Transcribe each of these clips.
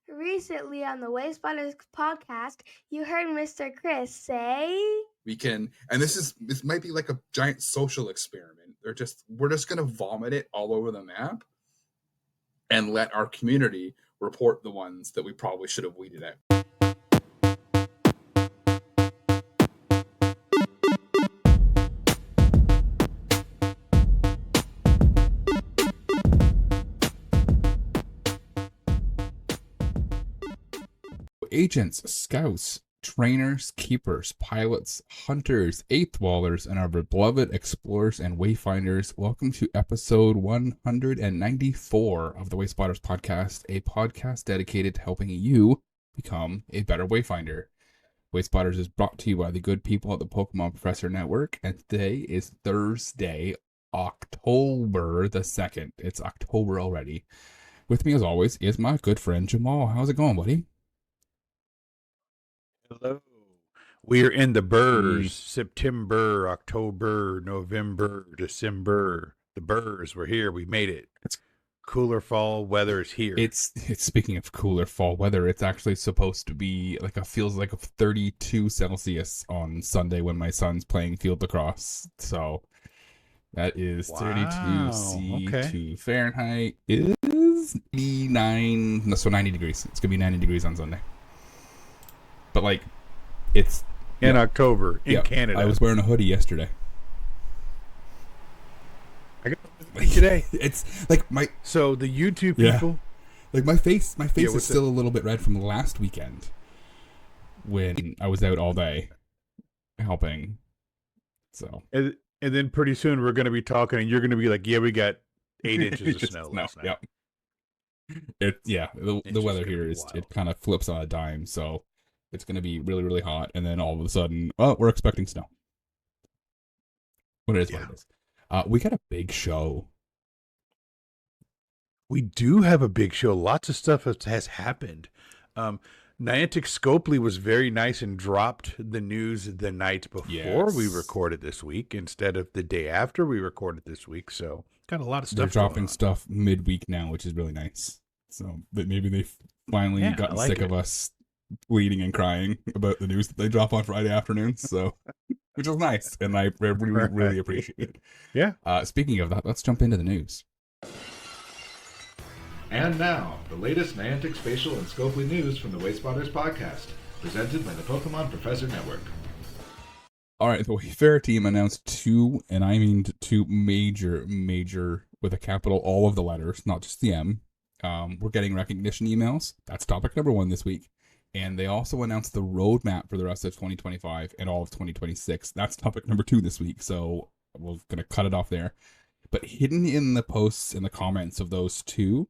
Recently on the Wayspotters podcast, you heard Mr. Chris say, we can, and this might be like a giant social experiment. We're just gonna vomit it all over the map and let our community report the ones that we probably should have weeded out. Agents, scouts, trainers, keepers, pilots, hunters, eighth wallers, and our beloved explorers and wayfinders, welcome to episode 194 of the Wayspotters podcast, a podcast dedicated to helping you become a better wayfinder. Wayspotters is brought to you by the good people at the Pokémon Professor Network, and today is Thursday, October the 2nd. It's October already. With me, as always, is my good friend Jamal. How's it going, buddy? Hello. We're in the burrs. September, October, November, December. The burrs. We're here. We made it. It's cooler fall weather is here. It's speaking of cooler fall weather, it's actually supposed to be feels like a 32 Celsius on Sunday when my son's playing field lacrosse. So that is 32 C to Fahrenheit is 90 degrees. It's gonna be 90 degrees on Sunday. But it's in October in Canada. I was wearing a hoodie yesterday. I got today. It's so the YouTube people. My face is still a little bit red from last weekend when I was out all day helping. So and then pretty soon we're going to be talking, and you're going to be like, "Yeah, we got 8 inches of snow last night." The weather here is wild. It kind of flips on a dime. So. It's going to be really, really hot, and then all of a sudden, we're expecting snow. What it is. We got a big show. We do have a big show. Lots of stuff has happened. Niantic Scopely was very nice and dropped the news the night before we recorded this week instead of the day after we recorded this week. So got a lot of stuff. They're dropping stuff midweek now, which is really nice. So that maybe they finally gotten sick of us bleeding and crying about the news that they drop on Friday afternoons, so which is nice, and I really appreciate it. Yeah. Speaking of that, let's jump into the news. And now, the latest Niantic Spatial and Scopely news from the Wayspotters podcast, presented by the Pokemon Professor Network. All right, the Wayfarer team announced two major with a capital, all of the letters, not just the M. We're getting recognition emails. That's topic number 1 this week. And they also announced the roadmap for the rest of 2025 and all of 2026. That's topic number 2 this week, so we're going to cut it off there. But hidden in the posts and the comments of those two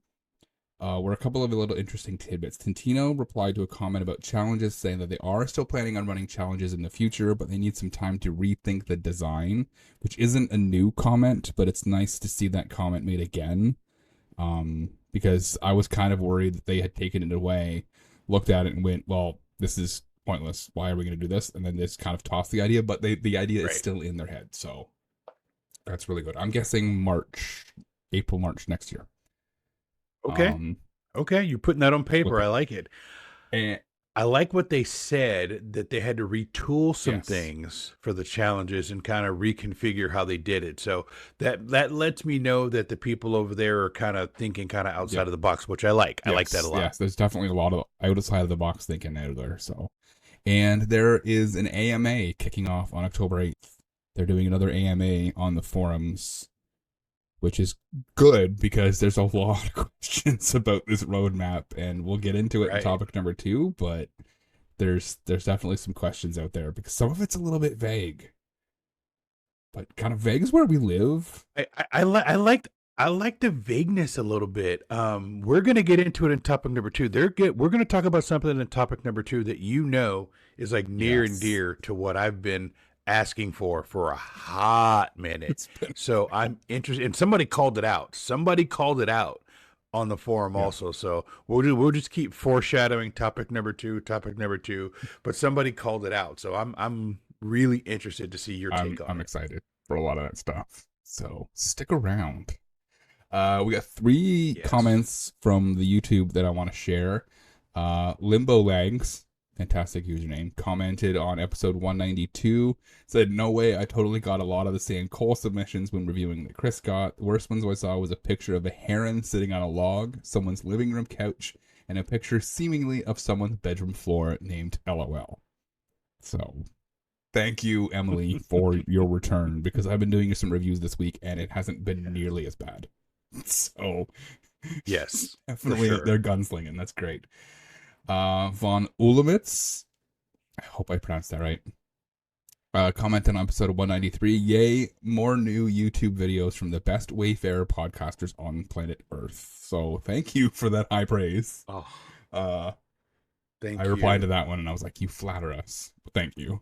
were a couple of little interesting tidbits. Tintino replied to a comment about challenges, saying that they are still planning on running challenges in the future, but they need some time to rethink the design, which isn't a new comment, but it's nice to see that comment made again, because I was kind of worried that they had taken it away, looked at it and went, well, this is pointless. Why are we going to do this? And then just kind of tossed the idea, but the idea is still in their head. So that's really good. I'm guessing April, March next year. Okay. Okay. You're putting that on paper. I like it. And I like what they said, that they had to retool some things for the challenges and kind of reconfigure how they did it. So that lets me know that the people over there are kind of thinking kind of outside of the box, which I like. I like that a lot. Yes, there's definitely a lot of outside of the box thinking out there. So, and there is an AMA kicking off on October 8th. They're doing another AMA on the forums, which is good because there's a lot of questions about this roadmap, and we'll get into it in topic number 2, but there's definitely some questions out there because some of it's a little bit vague. But kind of vague is where we live. I like the vagueness a little bit. We're going to get into it in topic number 2. We're going to talk about something in topic number 2 that is near and dear to what I've been asking for a hot minute. So I'm interested, and somebody called it out on the forum also. So we'll just keep foreshadowing topic number 2, but somebody called it out. So I'm really interested to see your take on it. I'm excited for a lot of that stuff. So stick around. We got 3 comments from the YouTube that I want to share. Limbo Legs, fantastic username, commented on episode 192, said, "No way, I totally got a lot of the same Cole submissions when reviewing that Chris got. The worst ones I saw was a picture of a heron sitting on a log, someone's living room couch, and a picture seemingly of someone's bedroom floor named LOL. So, thank you, Emily, for your return, because I've been doing some reviews this week, and it hasn't been nearly as bad. So, yes, definitely sure. they're gunslinging. That's great. Von Ulemitz, I hope I pronounced that right. Comment on episode 193. Yay, more new YouTube videos from the best Wayfarer podcasters on planet Earth. So thank you for that high praise. Oh, I replied to that one and I was like, you flatter us. Thank you.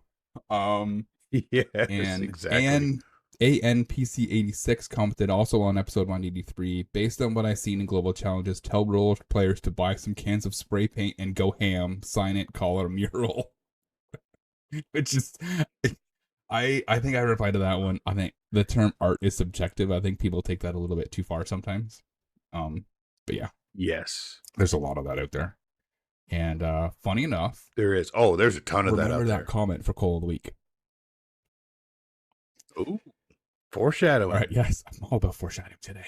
Yes, and exactly. ANPC86 commented also on episode 183. Based on what I've seen in global challenges, tell role players to buy some cans of spray paint and go ham. Sign it, call it a mural. Which is, I think I replied to that one. I think the term art is subjective. I think people take that a little bit too far sometimes. But yeah. Yes. There's a lot of that out there. And funny enough, there is. Oh, there's a ton of that out there. Remember that comment for Cole of the Week. Ooh. Foreshadowing. All right, yes, I'm all about foreshadowing today.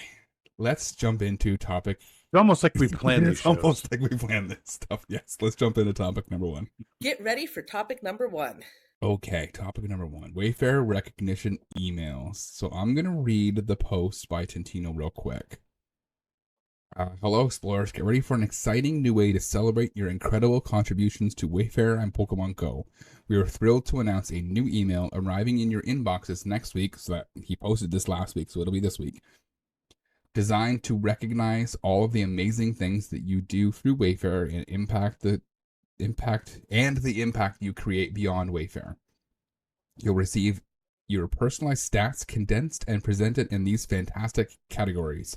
Let's jump into topic. It's almost like we planned this. It's almost like we planned this stuff. Yes, let's jump into topic number 1. Get ready for topic number 1. Okay, topic number 1. Wayfarer recognition emails. So I'm going to read the post by Tintino real quick. Hello, explorers. Get ready for an exciting new way to celebrate your incredible contributions to Wayfarer and Pokemon Go. We are thrilled to announce a new email arriving in your inboxes next week. So that he posted this last week, so it'll be this week. Designed to recognize all of the amazing things that you do through Wayfarer and the impact you create beyond Wayfarer. You'll receive your personalized stats condensed and presented in these fantastic categories.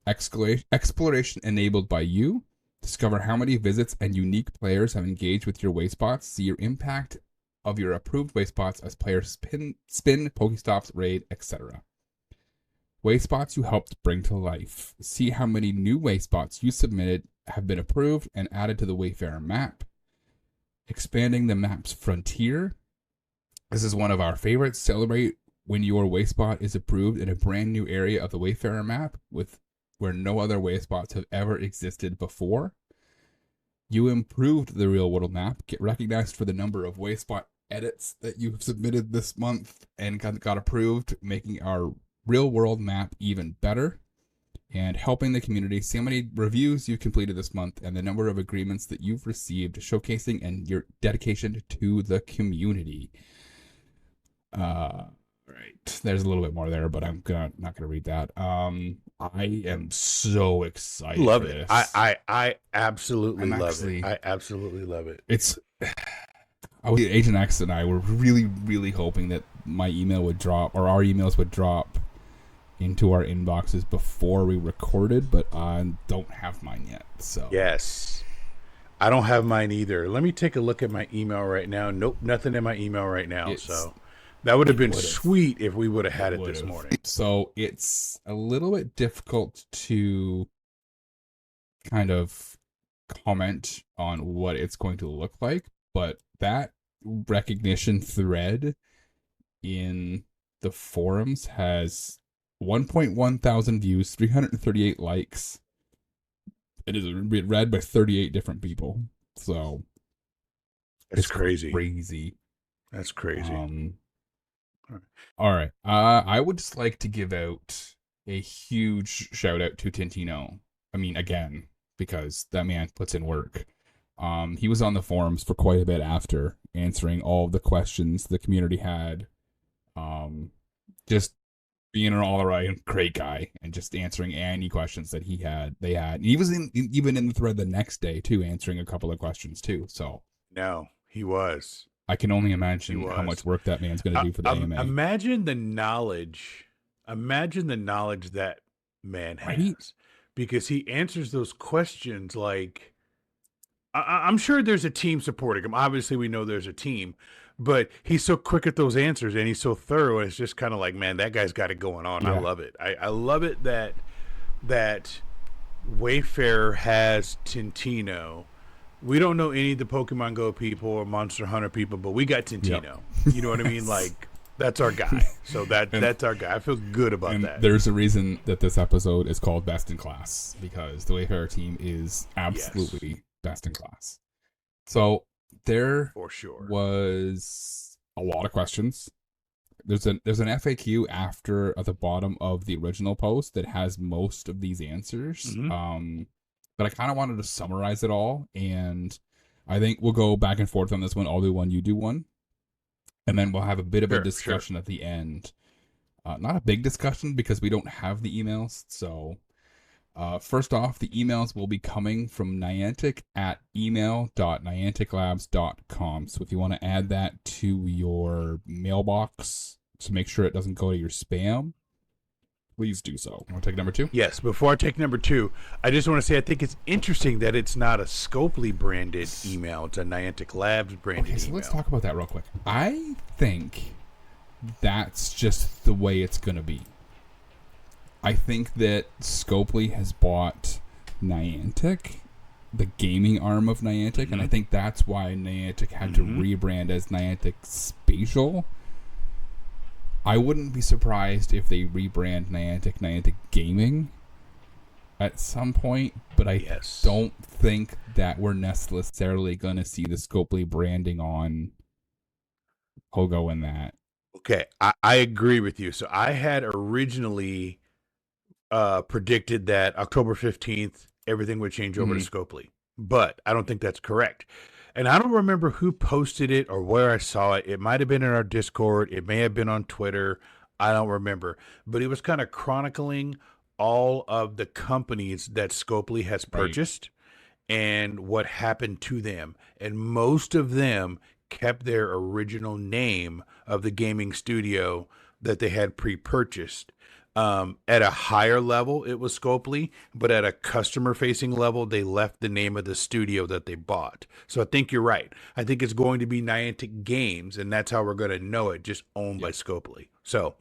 Exploration enabled by you. Discover how many visits and unique players have engaged with your Wayspots. See your impact of your approved Wayspots as players spin Pokéstops, raid, etc. Wayspots you helped bring to life. See how many new Wayspots you submitted have been approved and added to the Wayfarer map. Expanding the map's frontier. This is one of our favorites. Celebrate when your Wayspot is approved in a brand new area of the Wayfarer map where no other Wayspots have ever existed before. You improved the real world map. Get recognized for the number of Wayspot edits that you have submitted this month and got approved, making our real world map even better and helping the community. See how many reviews you've completed this month and the number of agreements that you've received, showcasing and your dedication to the community. Right. There's a little bit more there, but I'm not gonna read that. I am so excited. Love for it. this. I absolutely love it. I absolutely love it. It's Agent X and I were really, really hoping that my email would drop, or our emails would drop into our inboxes before we recorded, but I don't have mine yet. So yes, I don't have mine either. Let me take a look at my email right now. Nope, nothing in my email right now. So that would have been sweet if we would have had it this morning. So it's a little bit difficult to kind of comment on what it's going to look like, but that recognition thread in the forums has 1.1 thousand views, 338 likes. It is read by 38 different people. So it's crazy. That's crazy. All right. I would just like to give out a huge shout out to Tintino. I mean, again, because that man puts in work. He was on the forums for quite a bit after answering all of the questions the community had. Just being an all-around great guy and just answering any questions that they had. And he was even in the thread the next day too, answering a couple of questions too. So no, he was. I can only imagine how much work that man's going to do for the AMA. Imagine the knowledge. Imagine the knowledge that man has, right? Because he answers those questions like. I'm sure there's a team supporting him. Obviously, we know there's a team, but he's so quick at those answers and he's so thorough. And it's just kind of like, man, that guy's got it going on. Yeah. I love it. I love it that Wayfarer has Tintino We don't know any of the Pokemon Go people or Monster Hunter people, but we got Tintino. Yep. You know what I mean? Like, that's our guy. So that's our guy. I feel good about And that. there's a reason that this episode is called Best in Class, because the Wayfarer team is absolutely best in class. So there For sure. was a lot of questions. There's an FAQ at the bottom of the original post that has most of these answers. Mhm. But I kind of wanted to summarize it all, and I think we'll go back and forth on this one. I'll do one, you do one, and then we'll have a bit of a discussion at the end. Not a big discussion because we don't have the emails. So first off, the emails will be coming from Niantic at email.nianticlabs.com. So if you want to add that to your mailbox to make sure it doesn't go to your spam, please do so. Want to take number 2? Yes, before I take number 2, I just want to say I think it's interesting that it's not a Scopely branded email. It's a Niantic Labs branded email. Okay, so let's talk about that real quick. I think that's just the way it's going to be. I think that Scopely has bought Niantic, the gaming arm of Niantic, and I think that's why Niantic had to rebrand as Niantic Spatial. I wouldn't be surprised if they rebrand Niantic Gaming at some point, but I don't think that we're necessarily going to see the Scopely branding on Pogo in that. Okay, I agree with you. So I had originally predicted that October 15th, everything would change over to Scopely, but I don't think that's correct. And I don't remember who posted it or where I saw it. It might have been in our Discord. It may have been on Twitter. I don't remember. But it was kind of chronicling all of the companies that Scopely has purchased and what happened to them. And most of them kept their original name of the gaming studio that they had pre-purchased. At a higher level, it was Scopely, but at a customer-facing level, they left the name of the studio that they bought. So I think you're right. I think it's going to be Niantic Games, and that's how we're going to know it, just owned by Scopely. So,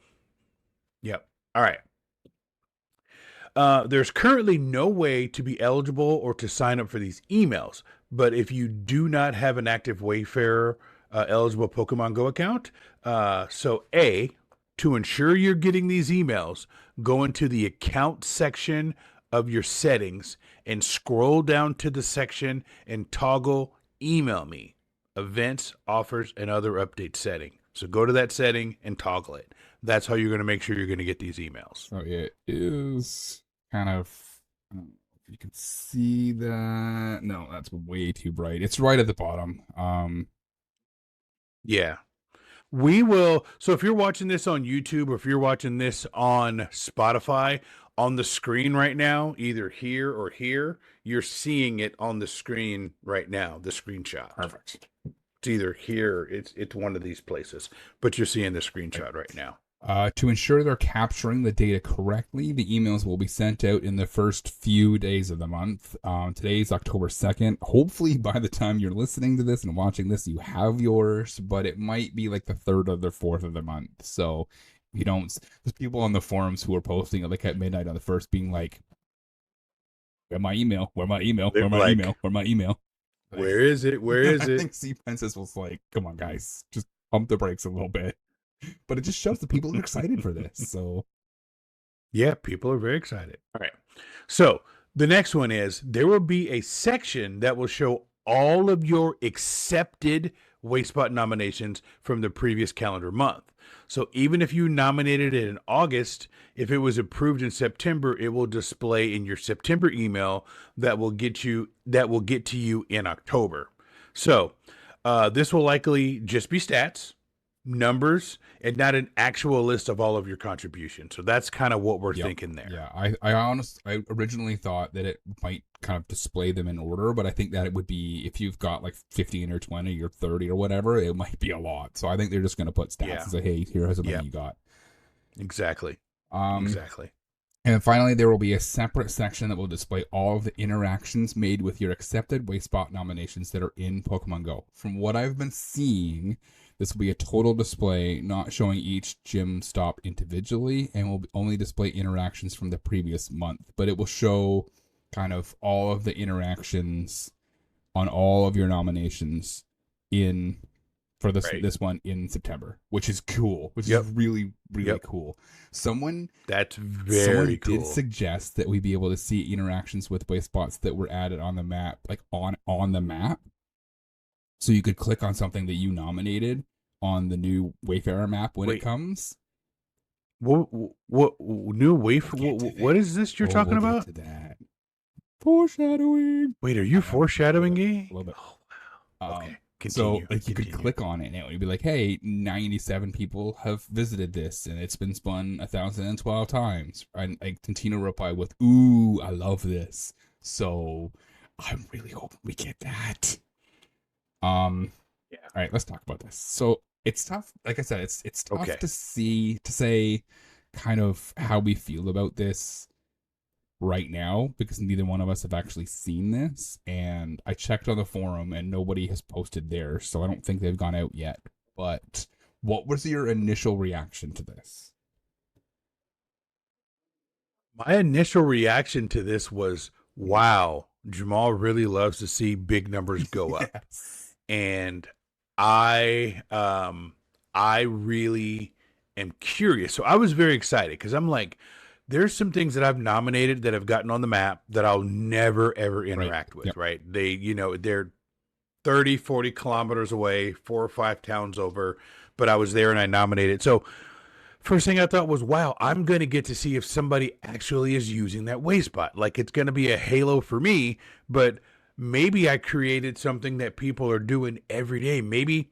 yep. All right. There's currently no way to be eligible or to sign up for these emails, but if you do not have an active Wayfarer eligible Pokemon Go account, to ensure you're getting these emails, go into the account section of your settings and scroll down to the section and toggle email me, events, offers, and other update setting. So go to that setting and toggle it. That's how you're going to make sure you're going to get these emails. So it is kind of, I don't know if you can see that. No, that's way too bright. It's right at the bottom. Yeah. We will. So if you're watching this on YouTube or if you're watching this on Spotify, on the screen right now, either here or here, you're seeing it on the screen right now, the screenshot. Perfect. It's either here, it's one of these places, but you're seeing the screenshot right now. To ensure they're capturing the data correctly, the emails will be sent out in the first few days of the month. Today's October 2nd. Hopefully, by the time you're listening to this and watching this, you have yours, but it might be like the 3rd or the 4th of the month. So, you don't. There's people on the forums who are posting like at midnight on the 1st being like, where's my email? Where's my email? Where's my email? Where's my email? Where is it? Where is it? I think C. Princess was like, come on, guys, just pump the brakes a little bit. But it just shows that people are excited for this. So, yeah, people are very excited. All right. So the next one is there will be a section that will show all of your accepted Wayspot nominations from the previous calendar month. So even if you nominated it in August, if it was approved in September, it will display in your September email that will get to you in October. So this will likely just be stats, numbers, and not an actual list of all of your contributions. So that's kind of what we're thinking there. Yeah, I originally thought that it might kind of display them in order, but I think that it would be, if you've got like 15 or 20 or 30 or whatever, it might be a lot. So I think they're just going to put stats and say, hey, here's how many you got. Exactly. Exactly. And finally, there will be a separate section that will display all of the interactions made with your accepted Wayspot nominations that are in Pokemon Go. From what I've been seeing, this will be a total display, not showing each gym stop individually, and will only display interactions from the previous month. But it will show kind of all of the interactions on all of your nominations for Right. this one in September, which is cool, which Yep. is really, really Yep. cool. Someone That's very did cool. suggest that we be able to see interactions with Wayspots that were added on the map, like on the map. So you could click on something that you nominated on the new Wayfarer map when it comes. What new what is this you're talking We'll about? get to that. Foreshadowing. Wait, are you foreshadowing a it? little bit. Oh, wow. Okay. So Continue. like you could click on it and it would be like, hey, 97 people have visited this and it's been spun 1,012 times. And like Tintino reply with, ooh, I love this. So I'm really hoping we get that. Yeah. All right, let's talk about this. So it's tough. Like I said, it's tough Okay. to say kind of how we feel about this right now because neither one of us have actually seen this, and I checked on the forum and nobody has posted theirs, so I don't think they've gone out yet. But what was your initial reaction to this? My initial reaction to this was, wow, Jamal really loves to see big numbers go up. Yes. And I really am curious. So I was very excited because I'm like, there's some things that I've nominated that have gotten on the map that I'll never, ever interact with, Yep. right? They're 30, 40 kilometers away, 4 or 5 towns over, but I was there and I nominated. So first thing I thought was, wow, I'm going to get to see if somebody actually is using that Wayspot. Like, it's going to be a halo for me, but maybe I created something that people are doing every day. Maybe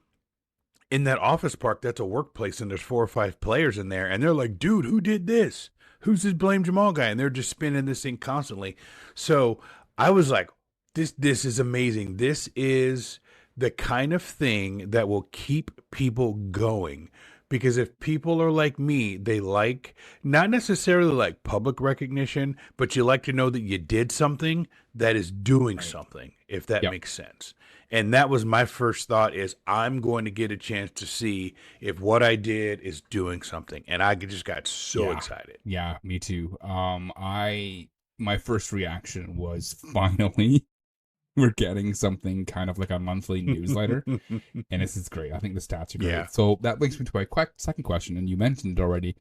in that office park, that's a workplace and there's 4 or 5 players in there and they're like, dude, who did this? Who's this Blame Jamal guy? And they're just spinning this thing constantly. So I was like, this is amazing. This is the kind of thing that will keep people going. Because if people are like me, they like, not necessarily like public recognition, but you like to know that you did something that is doing something, if that Yep. makes sense. And that was my first thought is I'm going to get a chance to see if what I did is doing something. And I just got so excited. Yeah, me too. My first reaction was finally we're getting something kind of like a monthly newsletter. And this is great. I think the stats are great. Yeah. So that brings me to my second question, and you mentioned it already.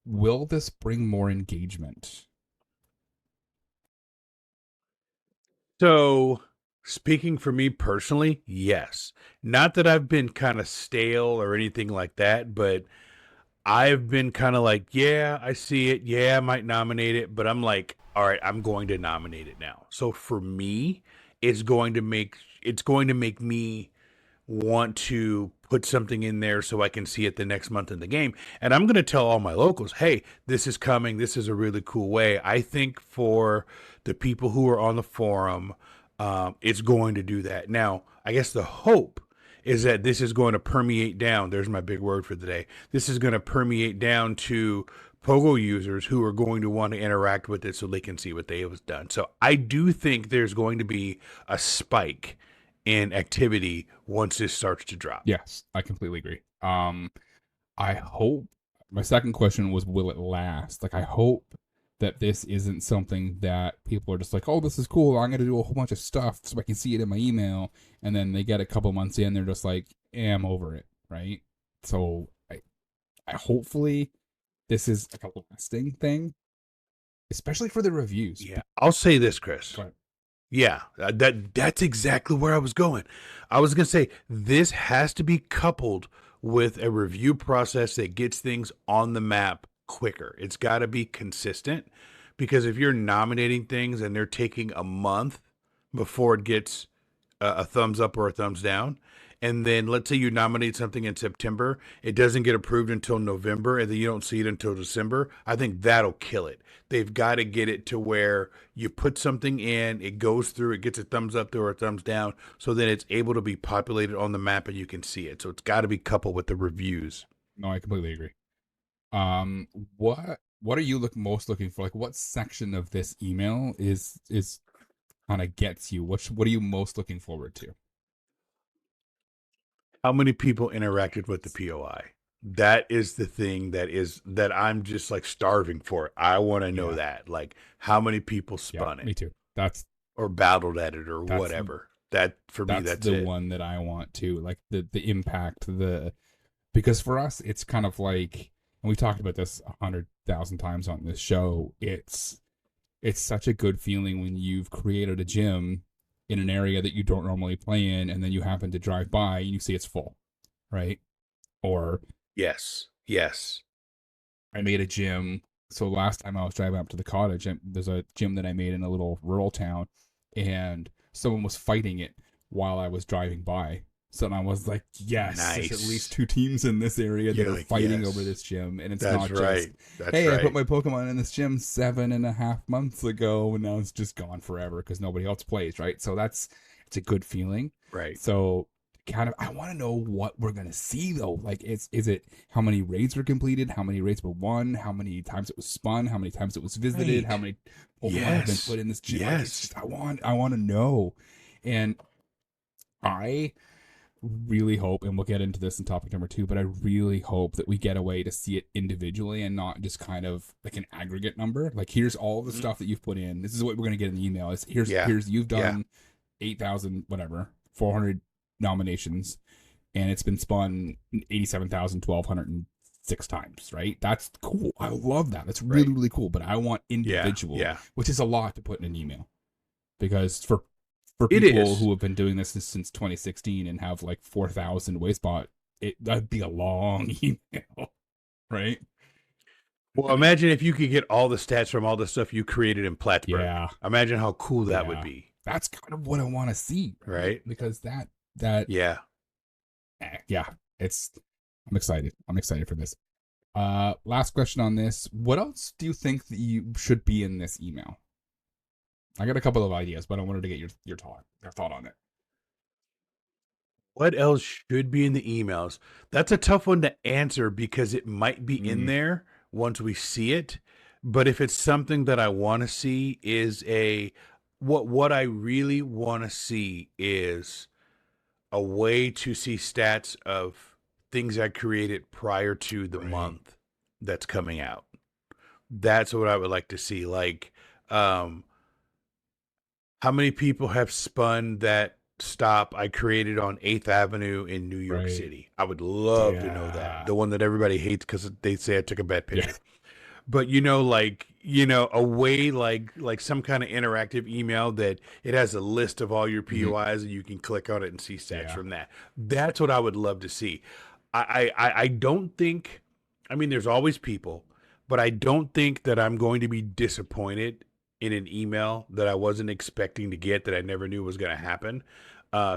Will this bring more engagement? So, speaking for me personally, yes. Not that I've been kind of stale or anything like that, but I've been kind of like, yeah, I see it. Yeah, I might nominate it, but I'm like, all right, I'm going to nominate it now. So for me, it's going to make me want to put something in there so I can see it the next month in the game. And I'm going to tell all my locals, hey, this is coming. This is a really cool way. I think for the people who are on the forum, it's going to do that. Now, I guess the hope is that this is going to permeate down. There's my big word for the day. This is going to permeate down to Pogo users who are going to want to interact with it so they can see what they have done. So I do think there's going to be a spike in activity once this starts to drop. Yes, I completely agree. I hope my second question was, will it last? Like, I hope that this isn't something that people are just like, oh, this is cool, I'm going to do a whole bunch of stuff so I can see it in my email. And then they get a couple months in, they're just like, I'm over it, right? So I hopefully this is like a lasting thing, especially for the reviews. Yeah, I'll say this, Chris. Go ahead. Yeah, that's exactly where I was going. I was going to say this has to be coupled with a review process that gets things on the map quicker. It's got to be consistent, because if you're nominating things and they're taking a month before it gets a thumbs up or a thumbs down, and then let's say you nominate something in September, it doesn't get approved until November, and then you don't see it until December, I think that'll kill it. They've got to get it to where you put something in, it goes through, it gets a thumbs up or a thumbs down, so that it's able to be populated on the map and you can see it. So it's got to be coupled with the reviews. No, I completely agree. What are you most looking for? Like, what section of this email is kind of gets you? What are you most looking forward to? How many people interacted with the POI? That is the thing that I'm just like starving for. I want to know that, like, how many people spun it. Me too. Or battled at it or that's whatever. That for me, That's that's the it. one that I want to, like, the impact, because for us it's kind of like, and we talked about this 100,000 times on this show, it's such a good feeling when you've created a gym in an area that you don't normally play in, and then you happen to drive by and you see it's full, right? Or Yes. I made a gym. So last time I was driving up to the cottage, and there's a gym that I made in a little rural town, and someone was fighting it while I was driving by. So I was like, yes, there's at least 2 teams in this area that are fighting over this gym. And it's not just, hey, I put my Pokemon in this gym 7.5 months ago, and now it's just gone forever because nobody else plays, right? So it's a good feeling. Right. So kind of, I want to know what we're going to see, though. Like, is it how many raids were completed, how many raids were won, how many times it was spun, how many times it was visited, how many Pokemon have been put in this gym? Like, it's just, I want to know. And I really hope, and we'll get into this in topic number 2, but I really hope that we get a way to see it individually and not just kind of like an aggregate number. Like, here's all the stuff that you've put in. This is what we're going to get in the email. Here's you've done 8,000 whatever 400 nominations, and it's been spun 87,106 times, right? That's cool. I love that. That's really really cool. But I want individual, which is a lot to put in an email, because for people who have been doing this since 2016 and have like 4,000 Wayspot, that'd be a long email, right? Well, imagine if you could get all the stats from all the stuff you created in Plattsburgh. Yeah. Imagine how cool that would be. That's kind of what I want to see, right? Because I'm excited. I'm excited for this. Last question on this. What else do you think that you should be in this email? I got a couple of ideas, but I wanted to get your thought on it. What else should be in the emails? That's a tough one to answer because it might be in there once we see it. But if it's something that I want to see, is what I really want to see is a way to see stats of things I created prior to the month that's coming out. That's what I would like to see. Like, how many people have spun that stop I created on 8th Avenue in New York City? I would love to know that. The one that everybody hates because they say I took a bad picture. Yeah. But, a way like some kind of interactive email that it has a list of all your POIs and you can click on it and see stats from that. That's what I would love to see. I don't think, there's always people, but I don't think that I'm going to be disappointed in an email that I wasn't expecting to get, that I never knew was going to happen.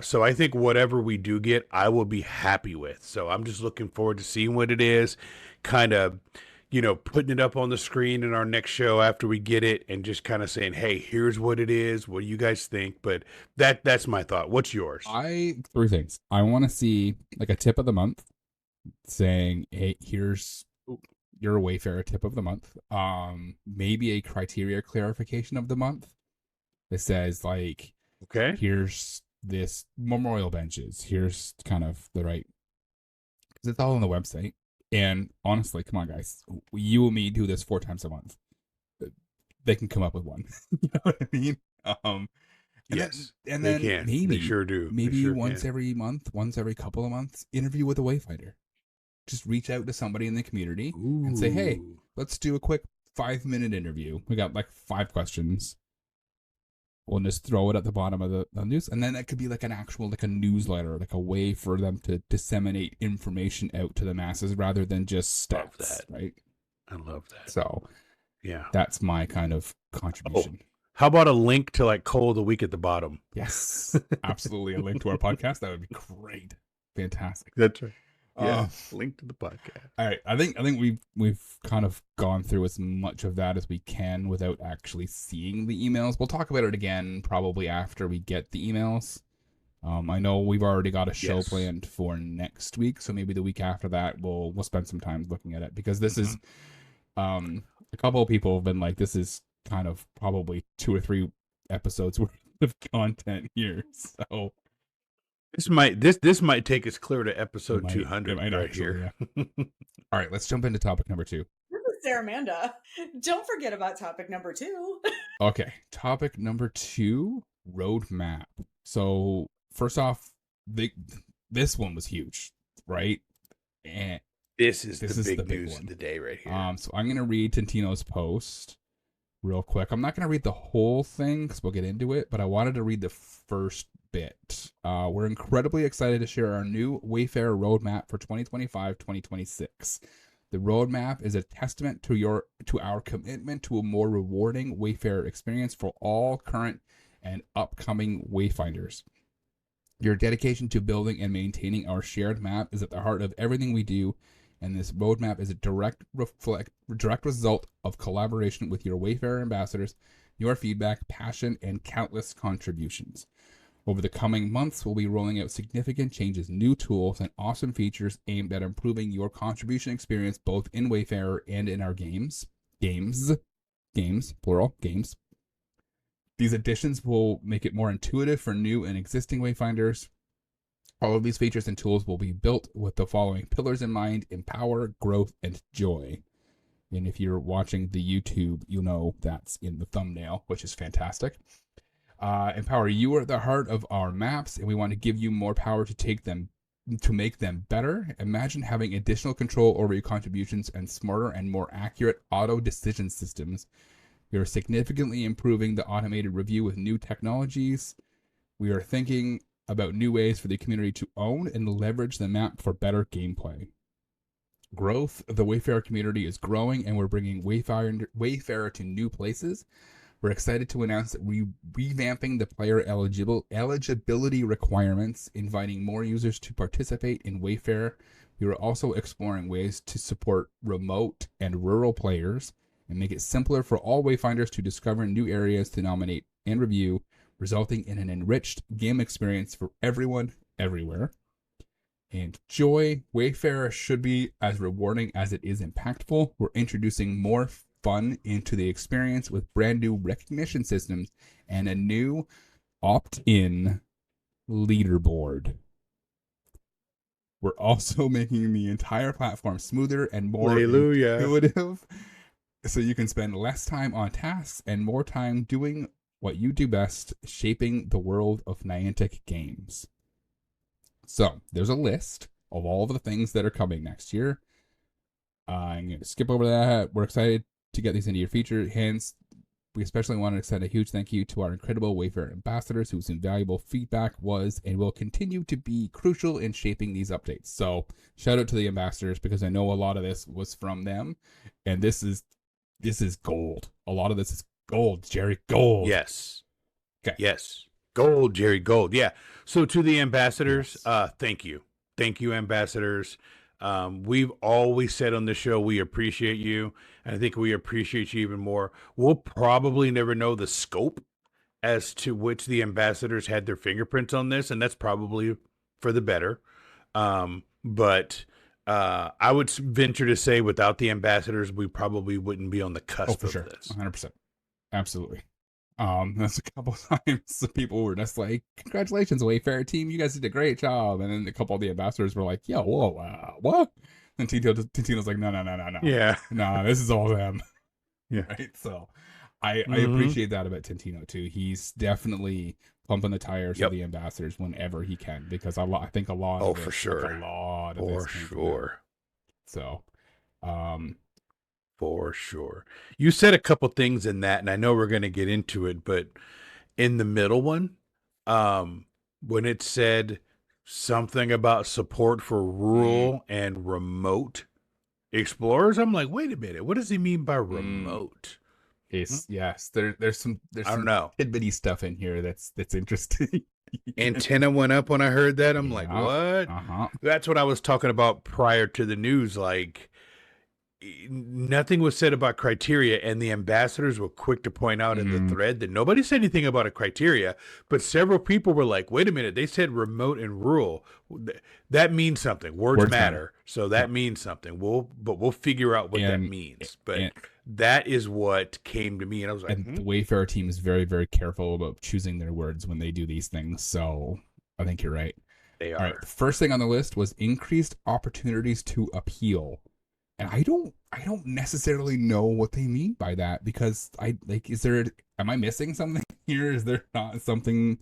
So I think whatever we do get, I will be happy with. So I'm just looking forward to seeing what it is, kind of, putting it up on the screen in our next show after we get it, and just kind of saying, hey, here's what it is. What do you guys think? But that's my thought. What's yours? 3 things. I want to see like a tip of the month saying, hey, here's your Wayfarer tip of the month. Maybe a criteria clarification of the month that says like, okay, here's this memorial benches. Here's kind of the right, because it's all on the website. And honestly, come on, guys, you and me do this 4 times a month. They can come up with one. You know what I mean? Yes, and then maybe they sure do. Maybe once every month, once every couple of months, interview with a Wayfighter. Just reach out to somebody in the community and say, hey, let's do a quick 5-minute interview. We got like 5 questions. We'll just throw it at the bottom of the news. And then it could be like an actual, like a newsletter, like a way for them to disseminate information out to the masses rather than just stats. Love that. Right? I love that. So, yeah, that's my kind of contribution. How about a link to like Cole of the Week at the bottom? Yes, absolutely. A link to our podcast. That would be great. Fantastic. That's right. Yeah, link to the podcast. All right, I think we've kind of gone through as much of that as we can without actually seeing the emails. We'll talk about it again probably after we get the emails. I know we've already got a show planned for next week, so maybe the week after that we'll spend some time looking at it, because this is a couple of people have been like, this is kind of probably 2 or 3 episodes worth of content here, so. This might take us clear to episode 200 right here. Yeah. All right, let's jump into topic number 2. This is Sarah Amanda. Don't forget about topic number 2. Okay, topic number 2 roadmap. So first off, this one was huge, right? And This is This the is big the big news one. of the day right here. So I'm gonna read Tintino's post real quick. I'm not gonna read the whole thing because we'll get into it, but I wanted to read the first bit. We're incredibly excited to share our new Wayfarer roadmap for 2025-2026. The roadmap is a testament to our commitment to a more rewarding Wayfarer experience for all current and upcoming Wayfinders. Your dedication to building and maintaining our shared map is at the heart of everything we do, and this roadmap is a direct result of collaboration with your Wayfarer ambassadors, your feedback, passion, and countless contributions. Over the coming months, we'll be rolling out significant changes, new tools, and awesome features aimed at improving your contribution experience both in Wayfarer and in our games, plural, games. These additions will make it more intuitive for new and existing Wayfinders. All of these features and tools will be built with the following pillars in mind: empower, growth, and joy. And if you're watching the YouTube, you'll know that's in the thumbnail, which is fantastic. Empower, you are at the heart of our maps, and we want to give you more power to make them better. Imagine having additional control over your contributions and smarter and more accurate auto decision systems. We are significantly improving the automated review with new technologies. We are thinking about new ways for the community to own and leverage the map for better gameplay. Growth. The Wayfarer community is growing, and we're bringing Wayfarer to new places. We're excited to announce that we're revamping the player eligibility requirements, inviting more users to participate in Wayfarer. We are also exploring ways to support remote and rural players and make it simpler for all Wayfinders to discover new areas to nominate and review, resulting in an enriched game experience for everyone, everywhere. And joy. Wayfarer should be as rewarding as it is impactful. We're introducing more fun into the experience with brand new recognition systems and a new opt-in leaderboard. We're also making the entire platform smoother and more intuitive, so you can spend less time on tasks and more time doing what you do best, shaping the world of Niantic games. So there's a list of all of the things that are coming next year. I'm going to skip over that. We're excited to get these into your feature hands. We especially want to extend a huge thank you to our incredible Wayfarer ambassadors whose invaluable feedback was and will continue to be crucial in shaping these updates. So shout out to the ambassadors, because I know a lot of this was from them, and this is gold. A lot of this is gold, Jerry. Gold. Yes. Okay. Yes. Gold, Jerry. Gold. Yeah. So to the ambassadors, thank you. Thank you, ambassadors. We've always said on the show, we appreciate you. And I think we appreciate you even more. We'll probably never know the scope as to which the ambassadors had their fingerprints on this. And that's probably for the better. But I would venture to say without the ambassadors, we probably wouldn't be on the cusp of sure. this. 100%. Absolutely. That's a couple times people were just like, congratulations, Wayfarer team, you guys did a great job. And then a couple of the ambassadors were like, yo, whoa, what? And Tintino's like, no. Yeah. No, this is all them. Yeah. Right? So I appreciate that about Tintino too. He's definitely pumping the tires of the ambassadors whenever he can, because I think a lot of for this, sure. like a lot of For this came from sure. them. So for sure. You said a couple things in that, and I know we're going to get into it, but in the middle one, when it said something about support for rural and remote explorers, I'm like, wait a minute, what does he mean by remote? Yes, there's some I don't know, tidbitty stuff in here that's interesting. Antenna went up when I heard that. I'm like, what? That's what I was talking about prior to the news. Like, nothing was said about criteria, and the ambassadors were quick to point out in the thread that nobody said anything about a criteria, but several people were like, wait a minute, they said remote and rural. That means something. Words matter. So that means something. We'll figure out what that means. But that is what came to me, and I was like, and the Wayfarer team is very, very careful about choosing their words when they do these things. So I think you're right. They are. All right, the first thing on the list was increased opportunities to appeal. And I don't necessarily know what they mean by that, because am I missing something? here? Is there not something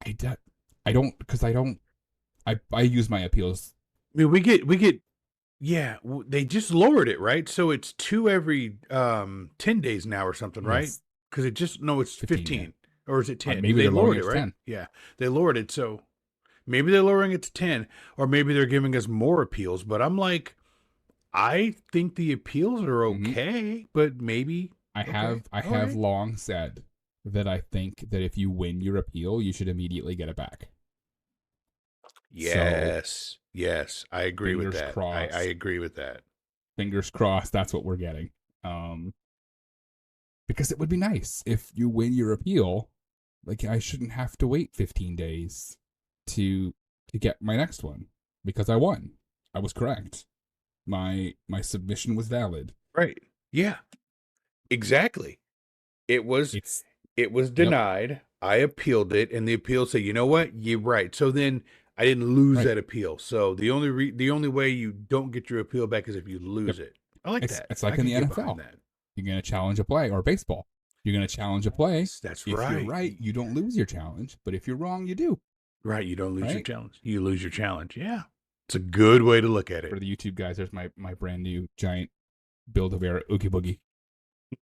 I don't because I use my appeals. I mean, we get yeah, they just lowered it, right? So it's 2 every 10 days now or something, right? Yes. Because it's 15 or is it 10? Maybe they they're lowered lowering it, it to right? 10. Yeah, they lowered it. So maybe they're lowering it to 10, or maybe they're giving us more appeals. But I'm like, I think the appeals are okay, but maybe I have long said that I think that if you win your appeal, you should immediately get it back. Yes, yes, I agree with fingers that. crossed. I agree with that. Fingers crossed that's what we're getting. Because it would be nice if you win your appeal, like I shouldn't have to wait 15 days to get my next one because I won. I was correct. My submission was valid. Right. Yeah. Exactly. It was denied. Yep. I appealed it, and the appeal said, "You know what? You're right." So then I didn't lose that appeal. So the only way you don't get your appeal back is if you lose it. I like that. It's like in the NFL. You're going to challenge a play, or baseball. You're going to challenge a play. That's if right. If you're right, you don't lose your challenge. But if you're wrong, you do. Right. You don't lose your challenge. You lose your challenge. Yeah. It's a good way to look at it. For the YouTube guys, there's my brand new giant Build-A-Bear Oogie Boogie.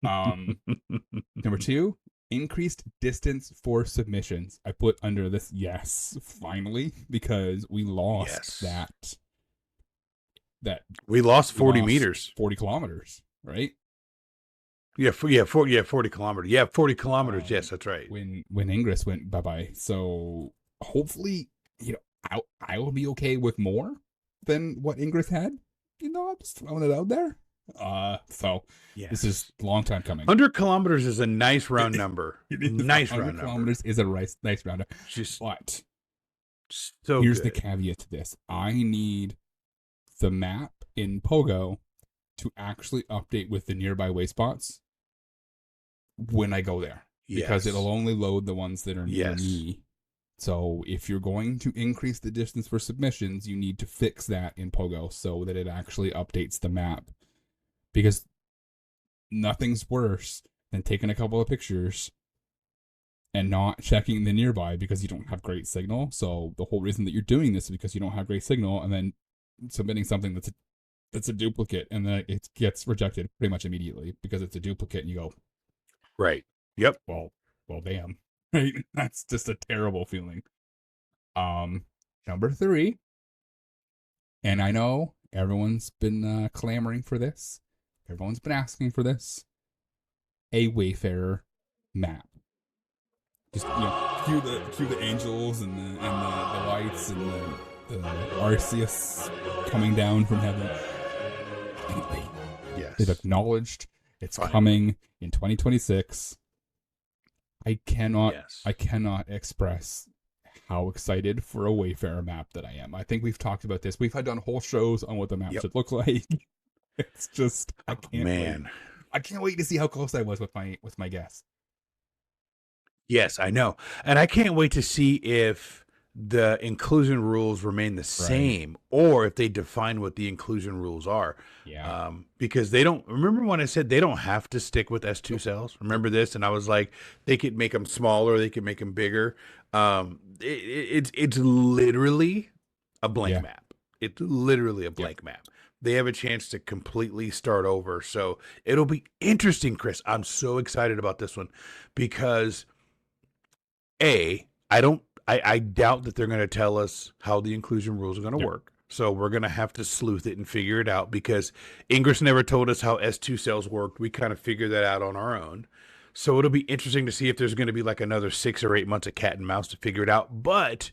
Number 2, increased distance for submissions. I put under this yes, finally, because we lost that we lost 40 meters. 40 kilometers, right? Yeah, 40 kilometers. Yeah, 40 kilometers. Yes, that's right. When Ingress went bye-bye. So hopefully, I will be okay with more than what Ingress had. I'm just throwing it out there. So this is a long time coming. 100 kilometers is a nice round number. Nice round number. 100 kilometers is a nice round number. But here's the caveat to this. I need the map in Pogo to actually update with the nearby wayspots when I go there. Because it'll only load the ones that are near me. So if you're going to increase the distance for submissions, you need to fix that in Pogo so that it actually updates the map. Because nothing's worse than taking a couple of pictures and not checking the nearby because you don't have great signal. So the whole reason that you're doing this is because you don't have great signal, and then submitting something that's a duplicate, and then it gets rejected pretty much immediately because it's a duplicate, and you go, right. Yep. Well, damn. Right? That's just a terrible feeling. Number 3, and I know everyone's been clamoring for this. Everyone's been asking for this. A Wayfarer map. Just cue the angels and the lights and the Arceus coming down from heaven. Anyway, they've acknowledged it's coming in 2026. I cannot express how excited for a Wayfarer map that I am. I think we've talked about this. We've done whole shows on what the map should look like. It's just I can't wait to see how close I was with my guess. Yes, I know. And I can't wait to see if the inclusion rules remain the same or if they define what the inclusion rules are. Yeah. Because they don't, remember when I said they don't have to stick with S2 cells? Remember this? And I was like, they could make them smaller, they could make them bigger. It's literally a blank map. It's literally a blank map. They have a chance to completely start over. So it'll be interesting, Chris. I'm so excited about this one because I doubt that they're going to tell us how the inclusion rules are going to work. So we're going to have to sleuth it and figure it out because Ingress never told us how S2 cells worked. We kind of figured that out on our own. So it'll be interesting to see if there's going to be like another 6 or 8 months of cat and mouse to figure it out. But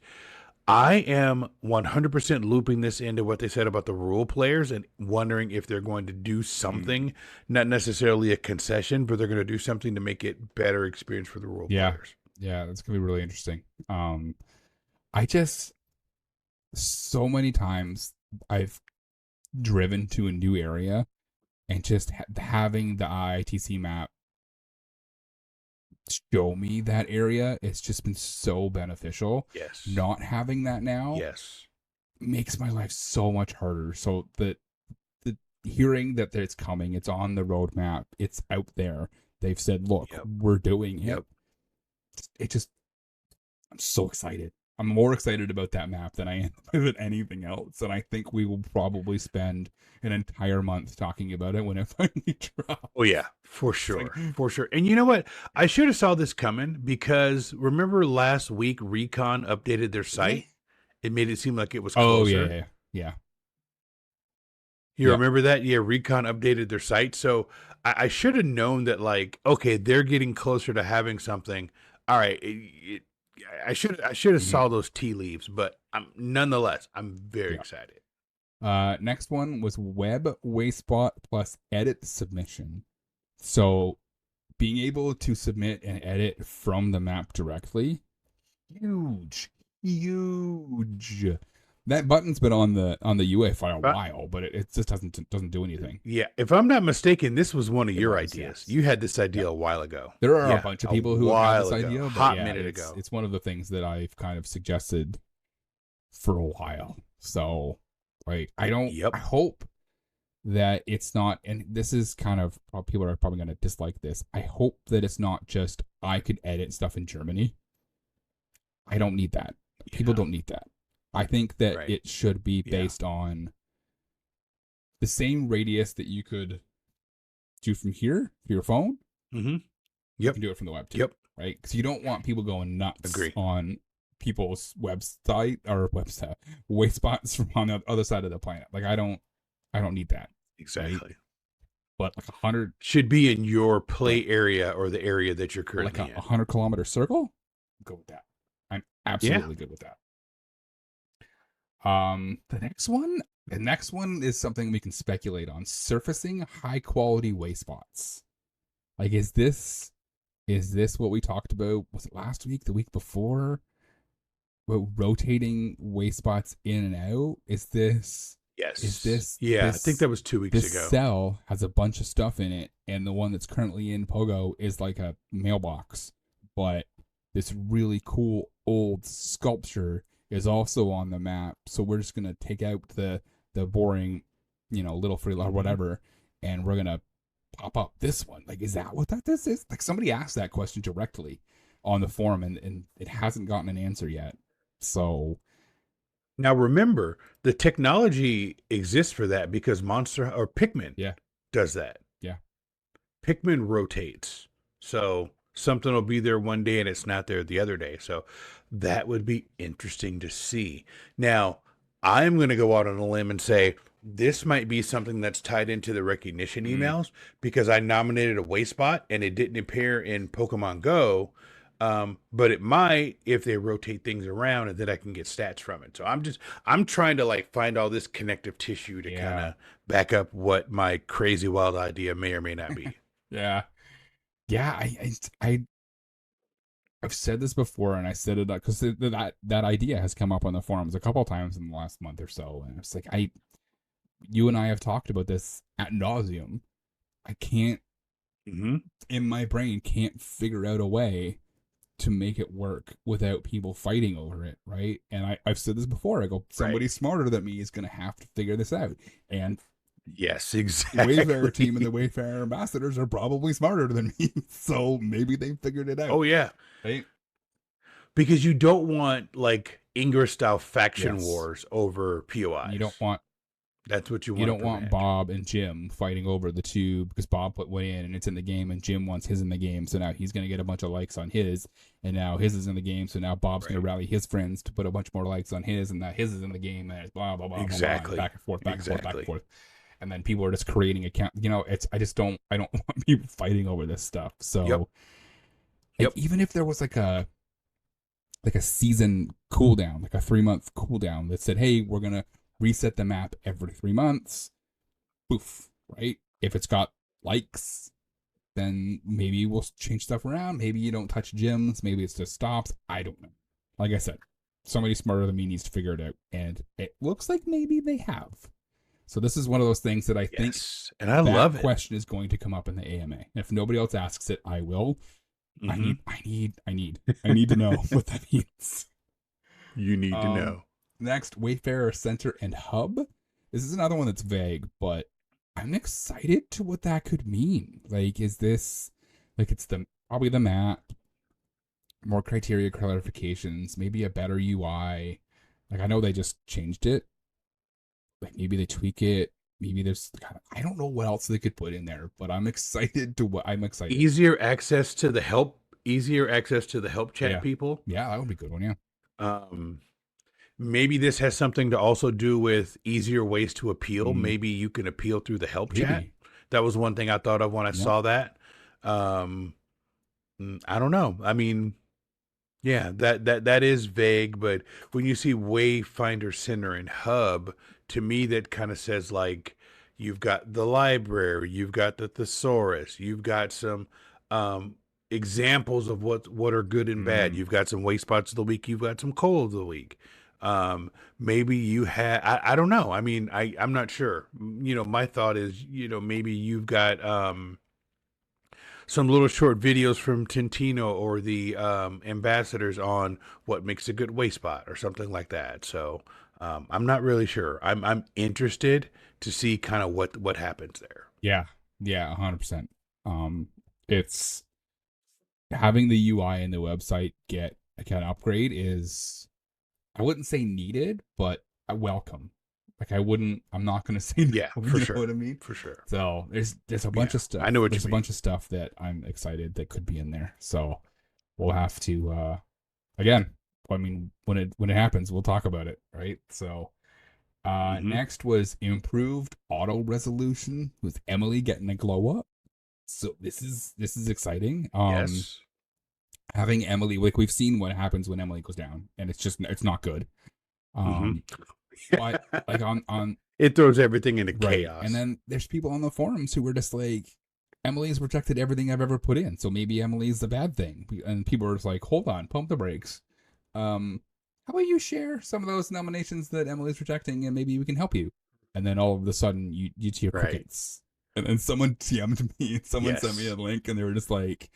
I am 100% looping this into what they said about the rule players and wondering if they're going to do something, not necessarily a concession, but they're going to do something to make it better experience for the rule players. Yeah, that's going to be really interesting. So many times I've driven to a new area and just having the IITC map show me that area, it's just been so beneficial. Yes. Not having that now makes my life so much harder. So the hearing that it's coming, it's on the roadmap, it's out there, They've said, look, Yep. we're doing it. Yep. I'm so excited. I'm more excited about that map than I am about anything else. And I think we will probably spend an entire month talking about it when it finally drops. Oh yeah, for sure. For sure. And you know what? I should have saw this coming because remember last week Recon updated their site? It made it seem like it was closer. Yeah. You remember that? Yeah, Recon updated their site. So I should have known that, like, okay, they're getting closer to having something. All right. I should have saw those tea leaves, but nonetheless, I'm very excited. Next one was web Wayspot plus edit submission. So being able to submit and edit from the map directly, huge. That button's been on the UI for a while, but it just doesn't do anything. Yeah, if I'm not mistaken, this was one of your ideas. Yes. You had this idea a while ago. There are a bunch of people who have this idea, but hot minute ago. It's one of the things that I've kind of suggested for a while. So, like, I hope that it's not, and this is kind of, people are probably going to dislike this. I hope that it's not just I could edit stuff in Germany. I don't need that. People don't need that. I think that it should be based on the same radius that you could do from here for your phone. Mm-hmm. You can do it from the web too. Right? Because you don't want people going nuts on people's website Wayspots from on the other side of the planet. Like I don't need that. Exactly. Right? But like 100 should be in your play area or the area that you're currently in. 100-kilometer circle. Go with that. I'm absolutely good with that. The next one is something we can speculate on: surfacing high quality wayspots. Like, is this what we talked about? Was it last week, the week before? About rotating wayspots in and out? Is this? Yes. Is this? Yeah, I think that was 2 weeks ago. This cell has a bunch of stuff in it, and the one that's currently in Pogo is like a mailbox, but this really cool old sculpture is also on the map. So we're just gonna take out the boring, little free or whatever, and we're gonna pop up this one. Like, is that what this is? Like, somebody asked that question directly on the forum, and it hasn't gotten an answer yet. So now remember, the technology exists for that because Monster or Pikmin does that. Yeah. Pikmin rotates. So something will be there one day and it's not there the other day. So that would be interesting to see. Now, I'm going to go out on a limb and say this might be something that's tied into the recognition emails because I nominated a Wayspot and it didn't appear in Pokemon Go. But it might if they rotate things around and then I can get stats from it. So I'm trying to like find all this connective tissue to kind of back up what my crazy wild idea may or may not be. Yeah. I've said this before, and I said it because that idea has come up on the forums a couple of times in the last month or so, and it's like you and I have talked about this ad nauseum. I can't, in my brain, can't figure out a way to make it work without people fighting over it, right? And I've said this before. I go, somebody smarter than me is going to have to figure this out, and yes, exactly. The Wayfarer team and the Wayfarer ambassadors are probably smarter than me, so maybe they figured it out. Oh yeah, right? Because you don't want like Ingress style faction wars over POIs. You don't want. That's what you want. You don't want Bob and Jim fighting over the tube because Bob put one in and it's in the game, and Jim wants his in the game, so now he's going to get a bunch of likes on his, and now his is in the game, so now Bob's going to rally his friends to put a bunch more likes on his, and now his is in the game, and it's blah blah blah. Exactly. Blah, blah, back and forth, back and forth. And then people are just creating account. I don't want people fighting over this stuff. So, even if there was like a season cooldown, like a 3-month cooldown that said, "Hey, we're gonna reset the map every 3 months." Poof, right? If it's got likes, then maybe we'll change stuff around. Maybe you don't touch gyms. Maybe it's just stops. I don't know. Like I said, somebody smarter than me needs to figure it out, and it looks like maybe they have. So this is one of those things that I think, and I love it. Question is going to come up in the AMA. If nobody else asks it, I will. I need to know what that means. You need to know. Next, Wayfarer Center and Hub. This is another one that's vague, but I'm excited to what that could mean. Like, is this Like it's probably the map, more criteria clarifications, maybe a better UI. Like I know they just changed it. Like maybe they tweak it. Maybe there's I don't know what else they could put in there, but I'm excited I'm excited. Easier access to the help chat Yeah. people. Yeah, that would be a good one, yeah. Maybe this has something to also do with easier ways to appeal. Mhm. Maybe you can appeal through the help Maybe. chat. That was one thing I thought of when I saw that. I don't know. I mean, yeah, that is vague, but when you see Wayfinder Center and Hub, to me that kind of says like you've got the library, you've got the thesaurus, you've got some examples of what are good and bad. You've got some waste spots of the week, you've got some coal of the week. Maybe you had I don't know. I mean, I'm not sure. You know, my thought is, you know, maybe you've got some little short videos from Tintino or the ambassadors on what makes a good waste spot or something like that. So I'm not really sure. I'm interested to see kind of what happens there. Yeah, 100%. It's having the UI and the website get a kind of upgrade is, I wouldn't say needed, but welcome. Like I'm not going to say no, Yeah, for sure. Know what I mean? For sure. So there's a bunch of stuff. I know what there's you a bunch of stuff that I'm excited that could be in there. So we'll have to, again, I mean, when it happens, we'll talk about it. Right. So, next was improved auto resolution with Emily getting a glow up. So this is exciting. Yes. Having Emily, like we've seen what happens when Emily goes down, and it's not good. But like on it throws everything into right. chaos. And then there's people on the forums who were just like, Emily's rejected everything I've ever put in, so maybe Emily's the bad thing. And people are just like, hold on, pump the brakes. How about you share some of those nominations that Emily's rejecting, and maybe we can help you. And then all of a sudden you hear crickets. And then someone DM'd me, someone sent me a link, and they were just like,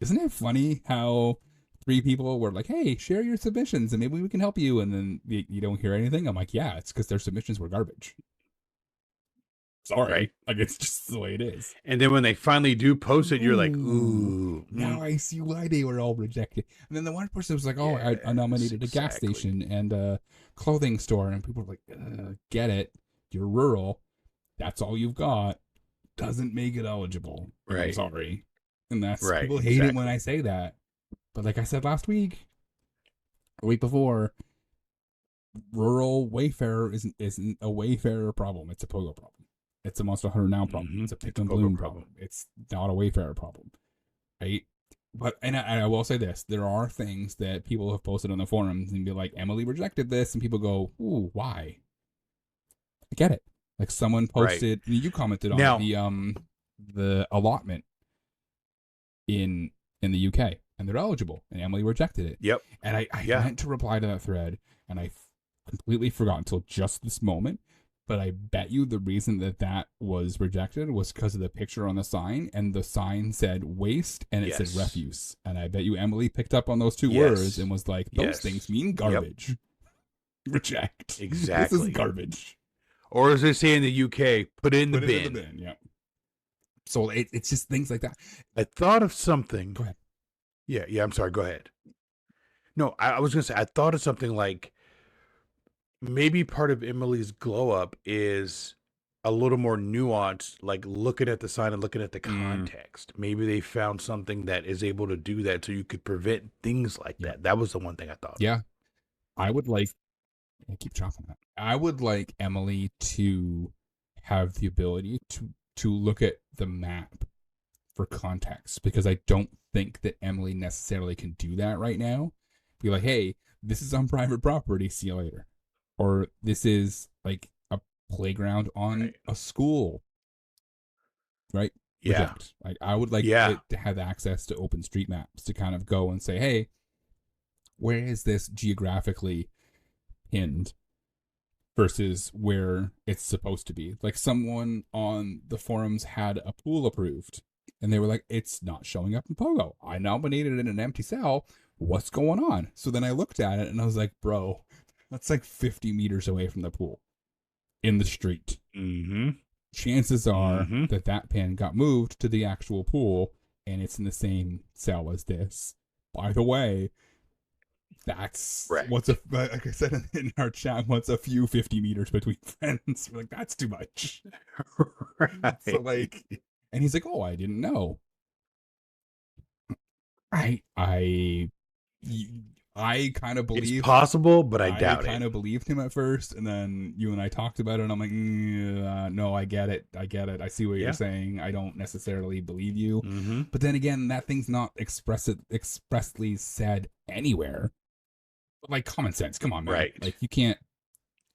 isn't it funny how 3 people were like, hey, share your submissions and maybe we can help you, and then you don't hear anything? I'm like, yeah, it's because their submissions were garbage. Sorry. Right. Like, it's just the way it is. And then when they finally do post it, you're like, ooh. Now I see why they were all rejected. And then the one person was like, oh, I nominated a gas station and a clothing store. And people were like, get it. You're rural. That's all you've got. Doesn't make it eligible. Right. I'm sorry. And that's, right. People hate it when I say that. But like I said last week, a week before, rural Wayfarer isn't a Wayfarer problem. It's a Pogo problem. It's a Monster Hunter Now problem. It's a Pick and Bloom problem. It's not a Wayfarer problem, right? But and I will say this: there are things that people have posted on the forums and be like, Emily rejected this, and people go, "Ooh, why?" I get it. Like someone posted, you commented on now, the allotment in the UK, and they're eligible, and Emily rejected it. Yep. And I meant to reply to that thread, and I completely forgot until just this moment. But I bet you the reason that was rejected was because of the picture on the sign, and the sign said waste and it said refuse. And I bet you Emily picked up on those 2 words and was like, those things mean garbage. Yep. Reject. Exactly. This is garbage. Or as they say in the UK, put it in the bin. In the bin, yeah. So it's just things like that. I thought of something. Go ahead. Yeah, I'm sorry. Go ahead. No, I was going to say, I thought of something like, maybe part of Emily's glow up is a little more nuanced, like looking at the sign and looking at the context. Maybe they found something that is able to do that so you could prevent things like that. That was the one thing I thought. Yeah. I would like, I keep chopping that. I would like Emily to have the ability to look at the map for context, because I don't think that Emily necessarily can do that right now. Be like, hey, this is on private property. See you later. Or this is like a playground on a school, right? Yeah. Reject. Like I would like it to have access to OpenStreetMaps to kind of go and say, hey, where is this geographically pinned versus where it's supposed to be? Like someone on the forums had a pool approved, and they were like, it's not showing up in Pogo. I nominated it in an empty cell. What's going on? So then I looked at it and I was like, bro, that's like 50 meters away from the pool in the street. Mm-hmm. Chances are that pin got moved to the actual pool and it's in the same cell as this. By the way, that's Right. like I said in our chat, what's a few 50 meters between friends? We're like, that's too much. Right. So like, and he's like, oh, I didn't know. I kind of believe It's possible, but I doubt I kind it. of believed him at first, and then you and I talked about it, and I'm like, no, I get it. I see what Yeah. you're saying. I don't necessarily believe you. Mm-hmm. But then again, that thing's not expressly said anywhere. Like common sense. Come on, man. Right. Like you can't.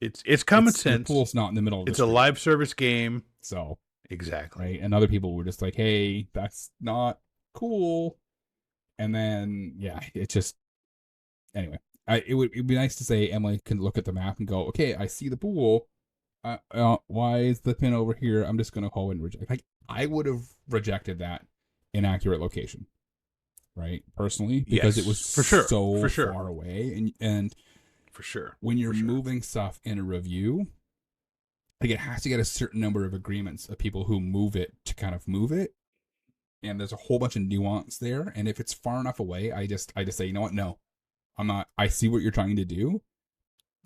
It's common Your sense. pool's not in the middle of the It's a street. live service game. So Exactly. right, and other people were just like, hey, that's not cool. And then yeah, it just anyway. It'd be nice to say Emily can look at the map and go, okay, I see the pool. Why is the pin over here? I'm just gonna call and reject. Like I would have rejected that inaccurate location, right? Personally, because Yes, it was for sure, so for sure. far away, and For sure. when you're For sure. moving stuff in a review, like it has to get a certain number of agreements of people who move it to kind of move it, and there's a whole bunch of nuance there. And if it's far enough away, I just say, you know what? No, I'm not. I see what you're trying to do.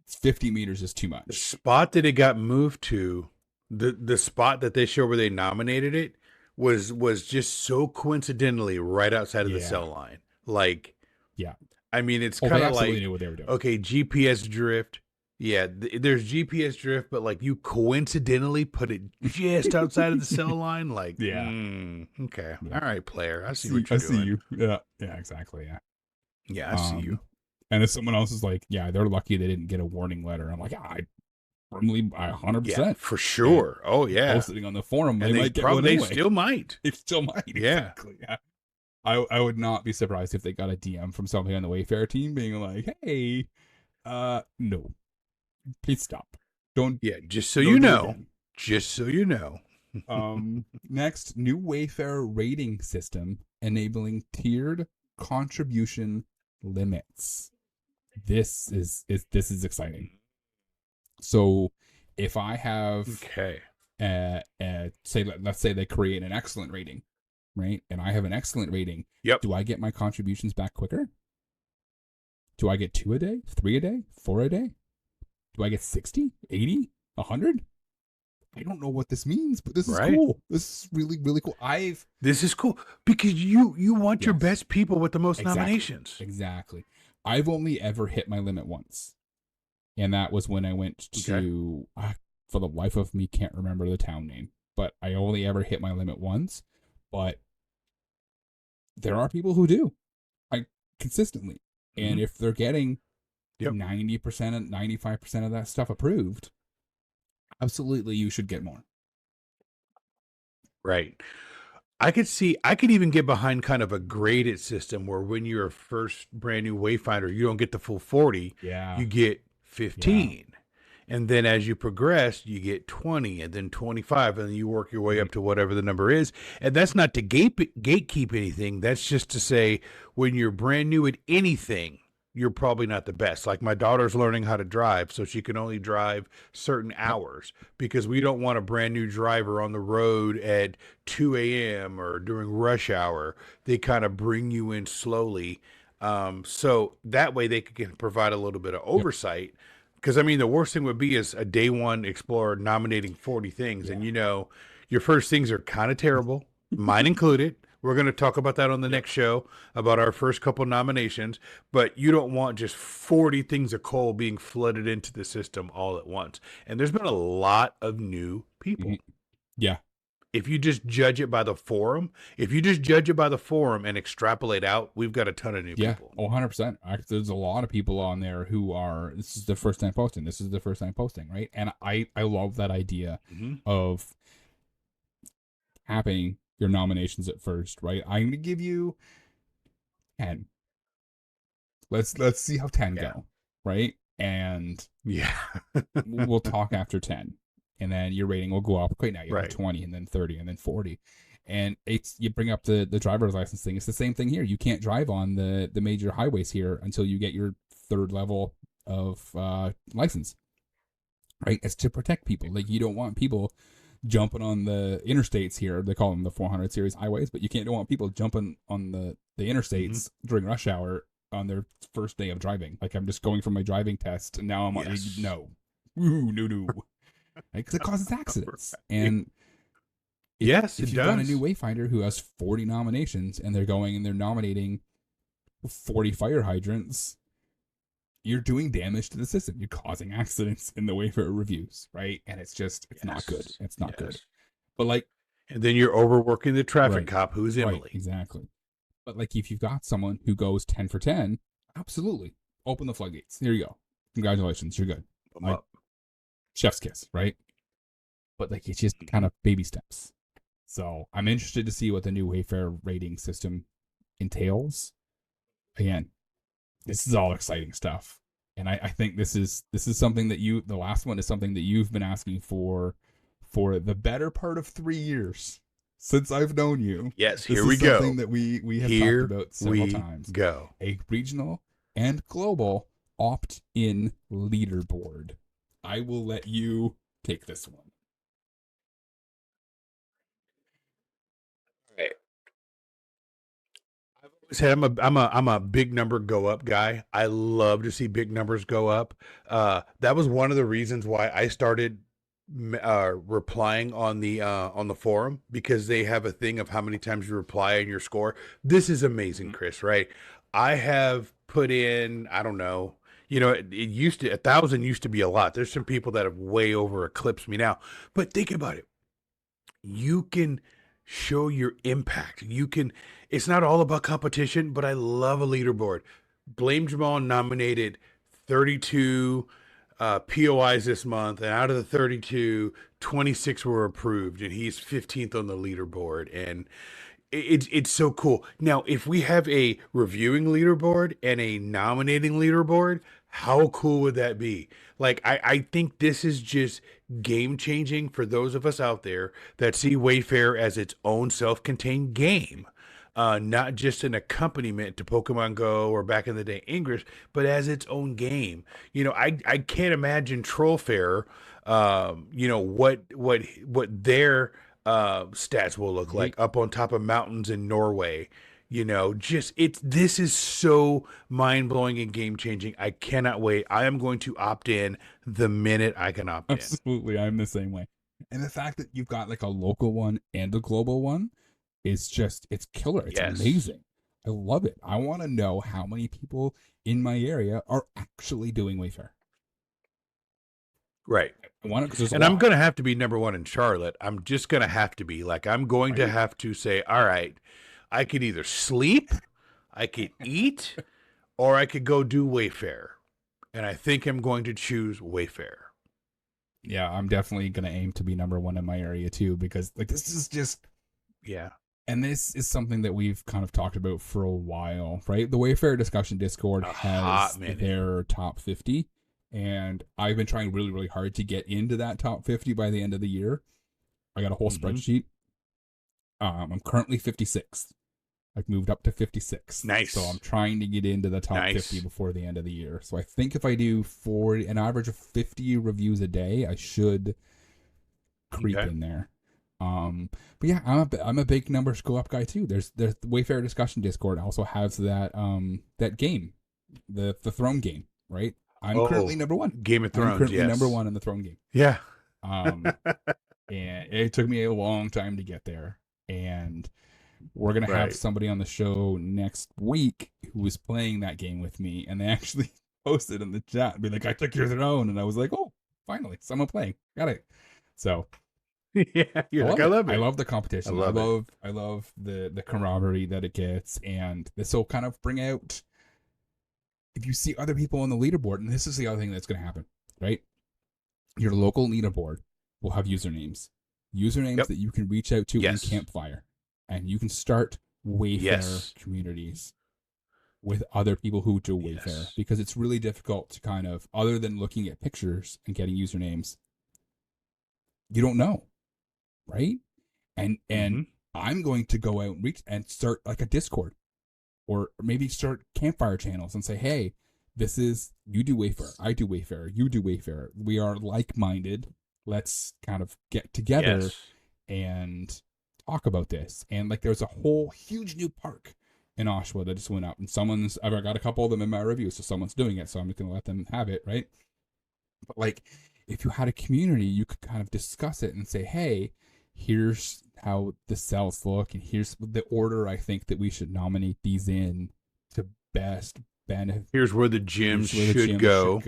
It's 50 meters is too The much. spot that it got moved to, the spot that they show where they nominated it was just so coincidentally right outside of the Yeah. cell line. Like, Yeah. I mean, it's Oh, kind they of absolutely like, knew what they were doing. okay, GPS drift. Yeah, there's GPS drift, but like you coincidentally put it just outside of the cell line. Like, Yeah. Okay. Yeah. All right, player. I see what you're I see doing. you. Yeah. Yeah. Exactly. Yeah. Yeah, I see you. And if someone else is like, yeah, they're lucky they didn't get a warning letter. I'm like, I 100%. Yeah, for sure. Oh, yeah. Posting on the forum, And they might get one anyway. still might. They still might. Yeah. Exactly. Yeah. I would not be surprised if they got a DM from somebody on the Wayfarer team being like, hey, no, please stop. Don't. Yeah, just so don't you do it know. again. Just so you know. Next, new Wayfarer rating system enabling tiered contribution limits. This is exciting. So, if I have Okay. let's say they create an excellent rating, right? And I have an excellent rating. Yep. Do I get my contributions back quicker? Do I get 2 a day, 3 a day, 4 a day? Do I get 60, 80, 100? I don't know what this means, but this is Right. cool. This is really, really cool. This is cool because you want your Yes. best people with the most Exactly. nominations. Exactly. I've only ever hit my limit once. And that was when I went to, for the life of me, can't remember the town name. But I only ever hit my limit once. But there are people who do. Consistently. And if they're getting 90% and 95% of that stuff approved, absolutely you should get more. Right. I could even get behind kind of a graded system where when you're a first brand new Wayfinder, you don't get the full 40. Yeah. You get 15. And then as you progress, you get 20 and then 25, and then you work your way up to whatever the number is. And that's not to gatekeep anything. That's just to say when you're brand new at anything, you're probably not the best. Like my daughter's learning how to drive, so she can only drive certain hours because we don't want a brand new driver on the road at 2 a.m. or during rush hour. They kind of bring you in slowly. So that way they can provide a little bit of oversight. Because, I mean, the worst thing would be is a day one explorer nominating 40 things. And, your first things are kind of terrible, mine included. We're going to talk about that on the next show, about our first couple nominations. But you don't want just 40 things of coal being flooded into the system all at once. And there's been a lot of new people. Yeah. If you just judge it by the forum, and extrapolate out, we've got a ton of new people. Oh, 100%. There's a lot of people on there who are, this is their first time posting. This is their first time posting, right? And I love that idea of having your nominations at first, right? I'm going to give you 10. Let's see how 10 go, right? And we'll talk after 10. And then your rating will go up. Okay, now you have 20 and then 30 and then 40. And you bring up the driver's license thing. It's the same thing here. You can't drive on the major highways here until you get your 3rd level of license. Right? It's to protect people. Like you don't want people jumping on the interstates here. They call them the 400 series highways, but you don't want people jumping on the interstates during rush hour on their first day of driving. Like, I'm just going for my driving test, and now I'm like, no. Ooh, no. Because it causes accidents. And if you've got a new Wayfinder who has 40 nominations, and they're going and they're nominating 40 fire hydrants, you're doing damage to the system. You're causing accidents in the Wayfarer reviews, right? And it's not good. It's not good. But like, and then you're overworking the traffic cop, who's Emily. Right, exactly. But like, if you've got someone who goes 10 for 10, absolutely open the floodgates. Here you go. Congratulations, you're good. Like, chef's kiss, right? But like, it's just kind of baby steps. So I'm interested to see what the new Wayfarer rating system entails. Again, this is all exciting stuff. And I think this is something that the last one is something that you've been asking for the better part of 3 years since I've known you. Yes, this here we is go. Something that we have talked about several times. Go. A regional and global opt-in leaderboard. I will let you take this one. Said I'm a big number go up guy. I love to see big numbers go up. That was one of the reasons why I started replying on the forum, because they have a thing of how many times you reply and your score. This is amazing, Chris, right? I have put in, I don't know, it used to, 1,000 used to be a lot. There's some people that have way over eclipsed me now, but think about it. You can show your impact. It's not all about competition, but I love a leaderboard. Blame Jamal nominated 32 POIs this month, and out of the 32, 26 were approved, and he's 15th on the leaderboard, and it's so cool. Now, if we have a reviewing leaderboard and a nominating leaderboard, how cool would that be? Like, I think this is just game changing for those of us out there that see Wayfarer as its own self-contained game. Not just an accompaniment to Pokemon Go or back in the day Ingress, but as its own game. I can't imagine Trollfarer, what their stats will look like up on top of mountains in Norway. This is so mind-blowing and game-changing. I cannot wait. I am going to opt in the minute I can opt in. Absolutely, I'm the same way. And the fact that you've got like a local one and a global one is it's killer. It's amazing. I love it. I want to know how many people in my area are actually doing Wayfarer. Right. I'm going to have to be number one in Charlotte. I'm just going to have to be. Like, I'm going to have to say, all right, I could either sleep, I could eat, or I could go do Wayfarer. And I think I'm going to choose Wayfarer. Yeah, I'm definitely going to aim to be number one in my area too, because like, this is just... Yeah. And this is something that we've kind of talked about for a while, right? The Wayfarer discussion Discord has their top 50, and I've been trying really, really hard to get into that top 50 by the end of the year. I got a whole spreadsheet. I'm currently 56th. I've moved up to 56. Nice. So I'm trying to get into the top 50 before the end of the year. So I think if I do an average of 50 reviews a day, I should creep in there. But yeah, I'm a big numbers go up guy too. There's the Wayfarer discussion Discord also has that game, the throne game, right? I'm currently number one. Game of Thrones. I'm currently number one in the throne game. Yeah. And it took me a long time to get there. And we're gonna have somebody on the show next week who was playing that game with me, and they actually posted in the chat, be like, "I took your throne," and I was like, "Oh, finally, someone playing. Got it." So. Yeah, I love it. I love the competition. I love the camaraderie that it gets, and this will kind of bring out, if you see other people on the leaderboard, and this is the other thing that's going to happen, right? Your local leaderboard will have usernames that you can reach out to in Campfire, and you can start Wayfarer communities with other people who do Wayfarer, because it's really difficult to kind of, other than looking at pictures and getting usernames, you don't know. Right. And I'm going to go out and reach and start like a Discord, or maybe start Campfire channels and say, hey, this is, you do Wayfarer, I do Wayfarer, you do Wayfarer. We are like-minded. let's kind of get together Yes. and talk about this. And like, there's a whole huge new park in Oshawa that just went up, and I've got a couple of them in my review, so someone's doing it, so I'm just gonna let them have it, right? But like, if you had a community, you could kind of discuss it and say, hey, here's how the cells look, and here's the order I think that we should nominate these in to best benefit. Here's where the gyms should go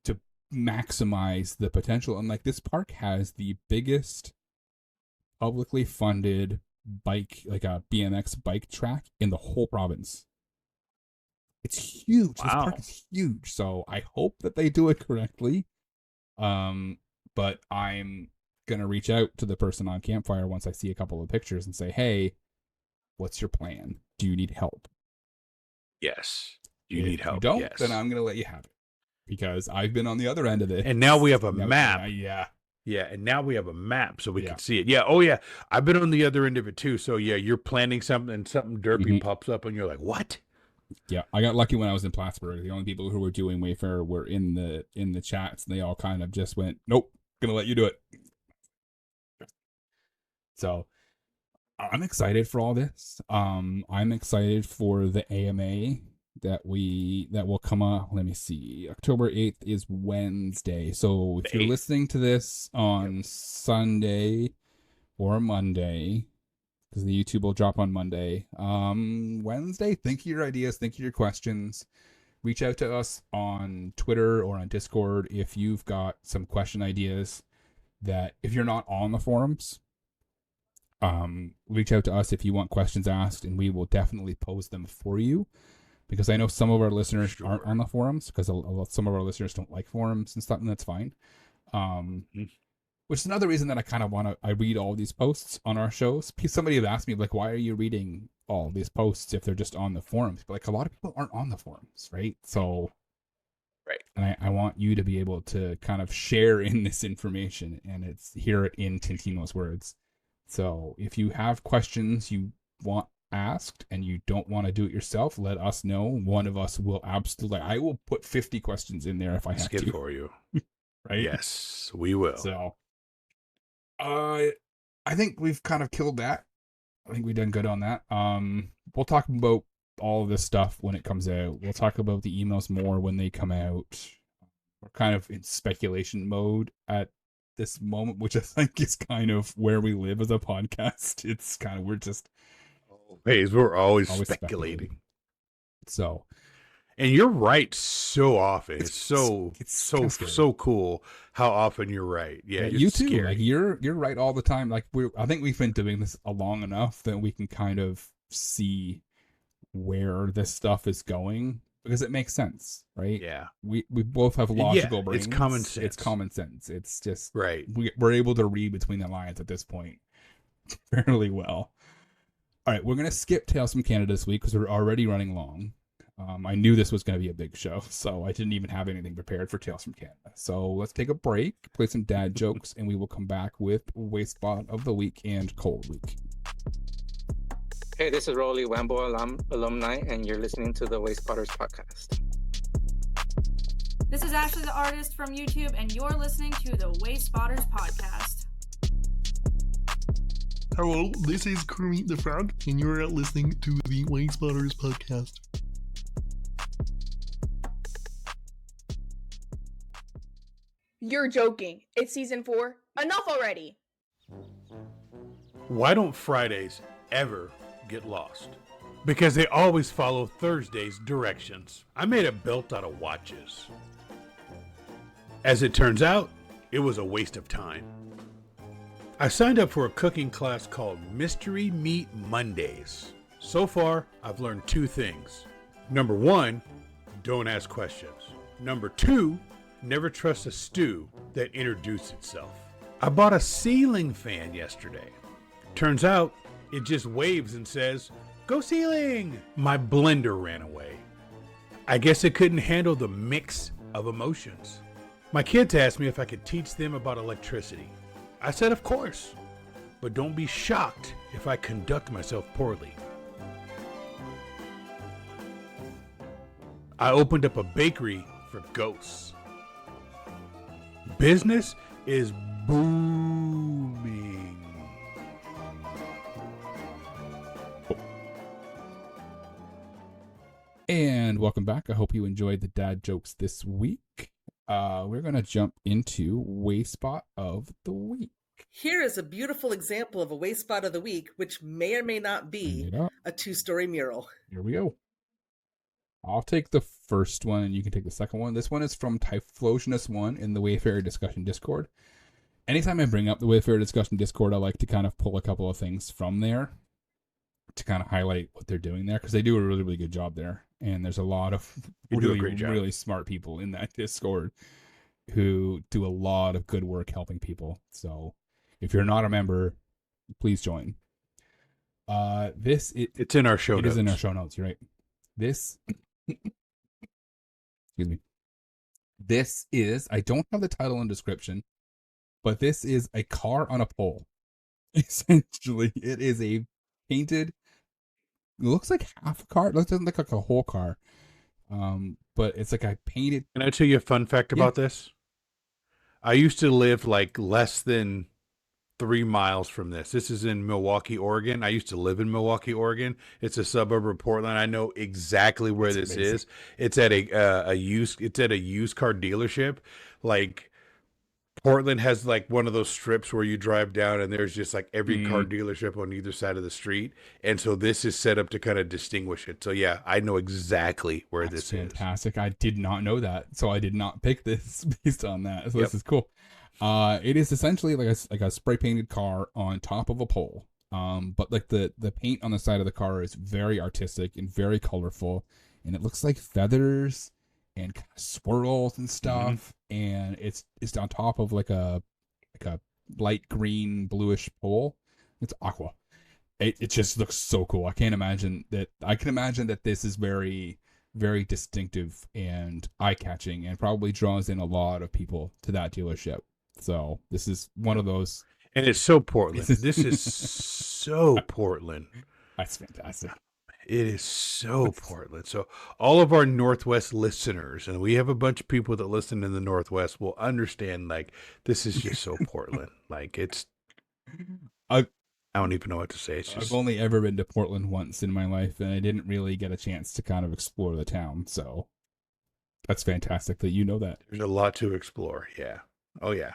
to maximize the potential. And like, this park has the biggest publicly funded bike, like a BMX bike track in the whole province. It's huge. Wow. This park is huge. So I hope that they do it correctly. But I'm gonna reach out to the person on Campfire once I see a couple of pictures and say, hey, what's your plan? Do you need help? Yes. You If need help. you don't, yes. then I'm gonna let you have it, because I've been on the other end of it. And now we have a map. Yeah. Yeah, and now we have a map so we Yeah. can see it. Yeah, oh yeah, I've been on the other end of it too. So yeah, you're planning something and something derpy pops up and you're like, what? Yeah, I got lucky when I was in Plattsburgh. The only people who were doing Wayfarer were in the chats, and they all kind of just went, nope, gonna let you do it. So I'm excited for all this. I'm excited for the AMA that will come up. Let me see. October 8th is Wednesday. So if you're listening to this on Sunday or Monday, because the YouTube will drop on Monday, Wednesday, think of your ideas, think of your questions. Reach out to us on Twitter or on Discord if you've got some question ideas that, if you're not on the forums, reach out to us if you want questions asked, and we will definitely pose them for you. Because I know some of our listeners aren't on the forums, because some of our listeners don't like forums and stuff, and that's fine. Which is another reason that I kind of I read all these posts on our shows. Somebody have asked me, like, why are you reading all these posts if they're just on the forums? But like, a lot of people aren't on the forums, right? So, right. And I want you to be able to kind of share in this information and hear it in Tintino's words. So if you have questions you want asked and you don't want to do it yourself, let us know. One of us will absolutely, I will put 50 questions in there if I have to for you. Right? Yes, we will. So I think we've kind of killed that. I think we've done good on that. We'll talk about all of this stuff when it comes out. We'll talk about the emails more when they come out. We're kind of in speculation mode at this moment, which I think is kind of where we live as a podcast. It's kind of, we're always speculating. So, and you're right so often. It's so cool how often you're right. Yeah, you too. scary. Like you're right all the time. Like I think we've been doing this long enough that we can kind of see where this stuff is going, because it makes sense, right? Yeah. We both have logical brains. It's common sense. It's common sense. It's just right. We're able to read between the lines at this point fairly well. All right, we're gonna skip Tales from Canada this week because we're already running long. I knew this was going to be a big show, so I didn't even have anything prepared for Tales from Canada. So let's take a break, play some dad jokes, and we will come back with Wastebot of the Week and Cold Week. Hey, this is Rolly Wambo alumni, and you're listening to the Wayspotters podcast. This is Ashley the Artist from YouTube, and you're listening to the Wayspotters podcast. Hello, this is Kermit the Frog, and you're listening to the Wayspotters podcast. You're joking. It's season 4. Enough already. Why don't Fridays ever get lost? Because they always follow Thursday's directions. I made a belt out of watches. As it turns out, it was a waste of time. I signed up for a cooking class called Mystery Meat Mondays. So far, I've learned 2 things. Number 1, don't ask questions. Number 2, never trust a stew that introduced itself. I bought a ceiling fan yesterday. Turns out, it just waves and says, "Go ceiling!" My blender ran away. I guess it couldn't handle the mix of emotions. My kids asked me if I could teach them about electricity. I said, of course, but don't be shocked if I conduct myself poorly. I opened up a bakery for ghosts. business is booming. And welcome back. I hope you enjoyed the dad jokes this week. We're going to jump into Wayspot of the Week. Here is a beautiful example of a Wayspot of the Week, which may or may not be a 2-story mural. Here we go. I'll take the first one, and you can take the second one. This one is from Typhlosionus1 in the Wayfarer discussion Discord. Anytime I bring up the Wayfarer discussion Discord, I like to kind of pull a couple of things from there to kind of highlight what they're doing there, because they do a really, really good job there. And there's a lot of really smart people in that Discord who do a lot of good work helping people. So if you're not a member, please join. It's in our show notes. It is in our show notes, you're right. This, excuse me. This is, I don't have the title and description, but this is a car on a pole. Essentially, it is a painted, it looks like half a car. It doesn't look like a whole car. But it's like I painted. Can I tell you a fun fact about this? I used to live like less than 3 miles from this. This is in Milwaukee, Oregon. I used to live in Milwaukee, Oregon. It's a suburb of Portland. I know exactly where this is. It's at a used car dealership. Like, Portland has like one of those strips where you drive down and there's just like every car dealership on either side of the street. And so this is set up to kind of distinguish it. So yeah, I know exactly where this is. Fantastic. I did not know that. So I did not pick this based on that. So This is cool. It is essentially like a spray painted car on top of a pole. But like the paint on the side of the car is very artistic and very colorful, and it looks like feathers and kind of swirls and stuff. And it's on top of like a light green bluish pole. It's aqua. It just looks so cool. I can imagine that this is very, very distinctive and eye-catching, and probably draws in a lot of people to that dealership. So this is one of those. And it's so Portland. This is so Portland. That's fantastic. It is so Portland. So all of our Northwest listeners, and we have a bunch of people that listen in the Northwest, will understand, like, this is just so Portland. Like, it's, I don't even know what to say. It's just, I've only ever been to Portland once in my life, and I didn't really get a chance to kind of explore the town. So that's fantastic that you know that. There's a lot to explore. Yeah. Oh, yeah.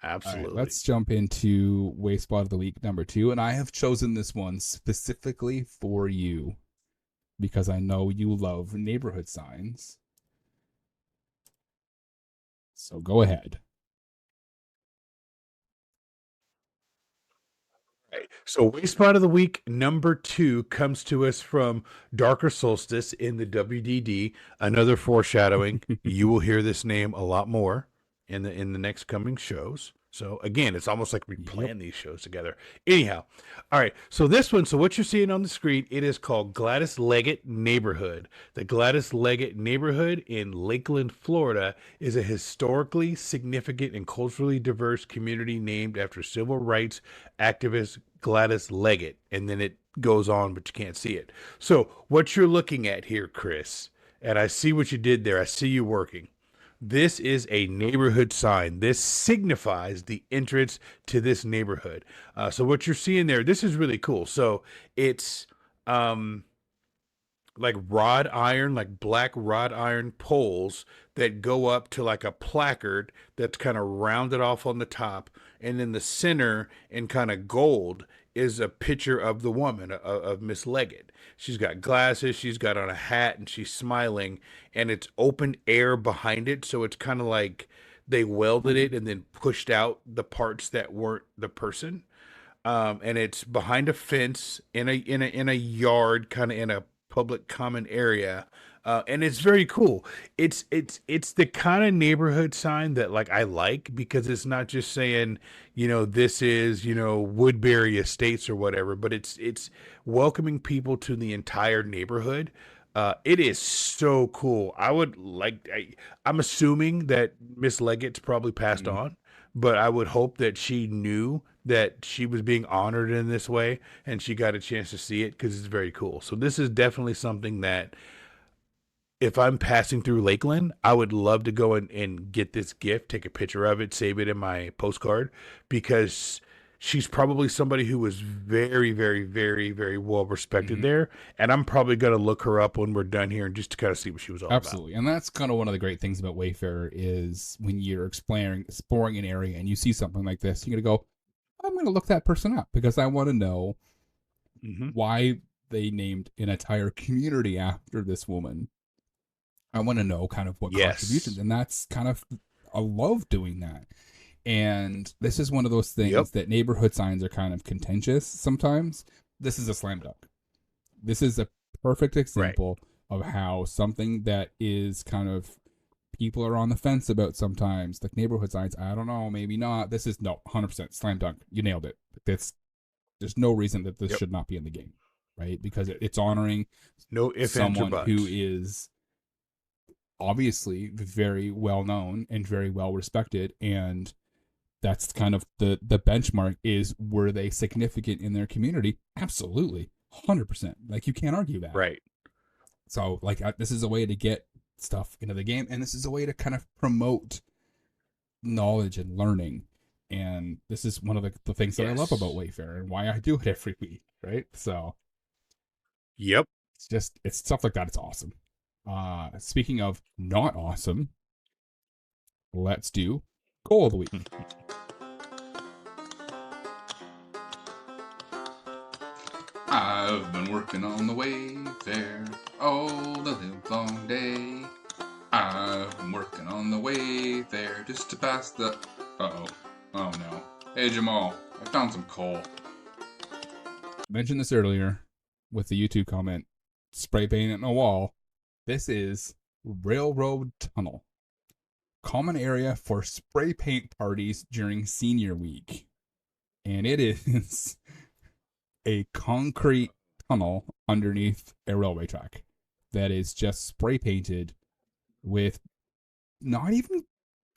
Absolutely. All right, let's jump into Wayspot of the Week number 2. And I have chosen this one specifically for you, because I know you love neighborhood signs. So go ahead. Right. So Wayspot of the Week number 2 comes to us from Darker Solstice in the WDD. Another foreshadowing. You will hear this name a lot more in the next coming shows. So again, it's almost like we plan these shows together. Anyhow, all right. So this one, so what you're seeing on the screen, it is called Gladys Leggett Neighborhood. The Gladys Leggett Neighborhood in Lakeland, Florida, is a historically significant and culturally diverse community named after civil rights activist Gladys Leggett. And then it goes on, but you can't see it. So what you're looking at here, Chris, and I see what you did there. I see you working. This is a neighborhood sign. This signifies the entrance to this neighborhood. So what you're seeing there, this is really cool. So it's like wrought iron, like black wrought iron poles that go up to like a placard that's kind of rounded off on the top. And in the center, in kind of gold, is a picture of the woman, of Miss Leggett. She's got glasses, she's got on a hat, and she's smiling, and it's open air behind it, so it's kind of like they welded it and then pushed out the parts that weren't the person. And it's behind a fence in a yard, kind of in a public common area. And it's very cool. It's the kind of neighborhood sign that like I like, because it's not just saying, this is, Woodbury Estates or whatever, but it's welcoming people to the entire neighborhood. It is so cool. I'm assuming that Miss Leggett's probably passed on, but I would hope that she knew that she was being honored in this way and she got a chance to see it, because it's very cool. So this is definitely something that if I'm passing through Lakeland, I would love to go and get this gift, take a picture of it, save it in my postcard, because she's probably somebody who was very, very, very, very well respected there. And I'm probably going to look her up when we're done here and just to kind of see what she was all Absolutely. And that's kind of one of the great things about Wayfarer is when you're exploring an area and you see something like this, you're going to go, I'm going to look that person up because I want to know why they named an entire community after this woman. I want to know kind of what contributions, and that's kind of, I love doing that. And this is one of those things that neighborhood signs are kind of contentious sometimes. This is a slam dunk. This is a perfect example of how something that is kind of, people are on the fence about sometimes, like neighborhood signs. I don't know, maybe not. This is 100% slam dunk. You nailed it. There's no reason that this should not be in the game, right? Because it's honoring someone who is obviously very well known and very well respected, and that's kind of the benchmark is, were they significant in their community? Absolutely, 100%. Like, you can't argue that, right? So like, this is a way to get stuff into the game, and this is a way to kind of promote knowledge and learning, and this is one of the things that I love about Wayfarer and why I do it every week, right? So it's stuff like that. It's awesome. Speaking of not awesome, let's do goal of the week. I've been working on the Wayfarer all the live long day. I've been working on the Wayfarer just to pass the... Oh no. Hey Jamal, I found some coal. I mentioned this earlier with the YouTube comment, spray paint on a wall. This is Railroad Tunnel. Common area for spray paint parties during senior week. And it is a concrete tunnel underneath a railway track that is just spray painted with not even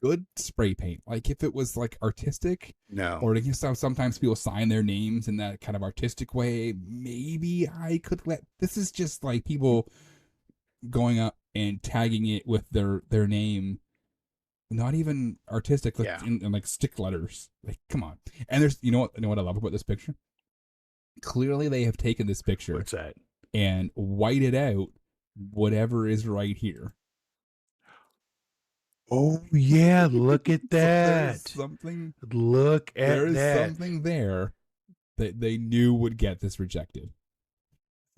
good spray paint. Like, if it was like artistic, or you know, sometimes people sign their names in that kind of artistic way, maybe I could let, this is just like people going up and tagging it with their name, not even artistic, like in like stick letters. Like, come on. And there's, you know what I love about this picture? Clearly they have taken this picture. What's that? And whited out whatever is right here. Oh yeah, look at that. Something. Look at that. There's something there that they knew would get this rejected.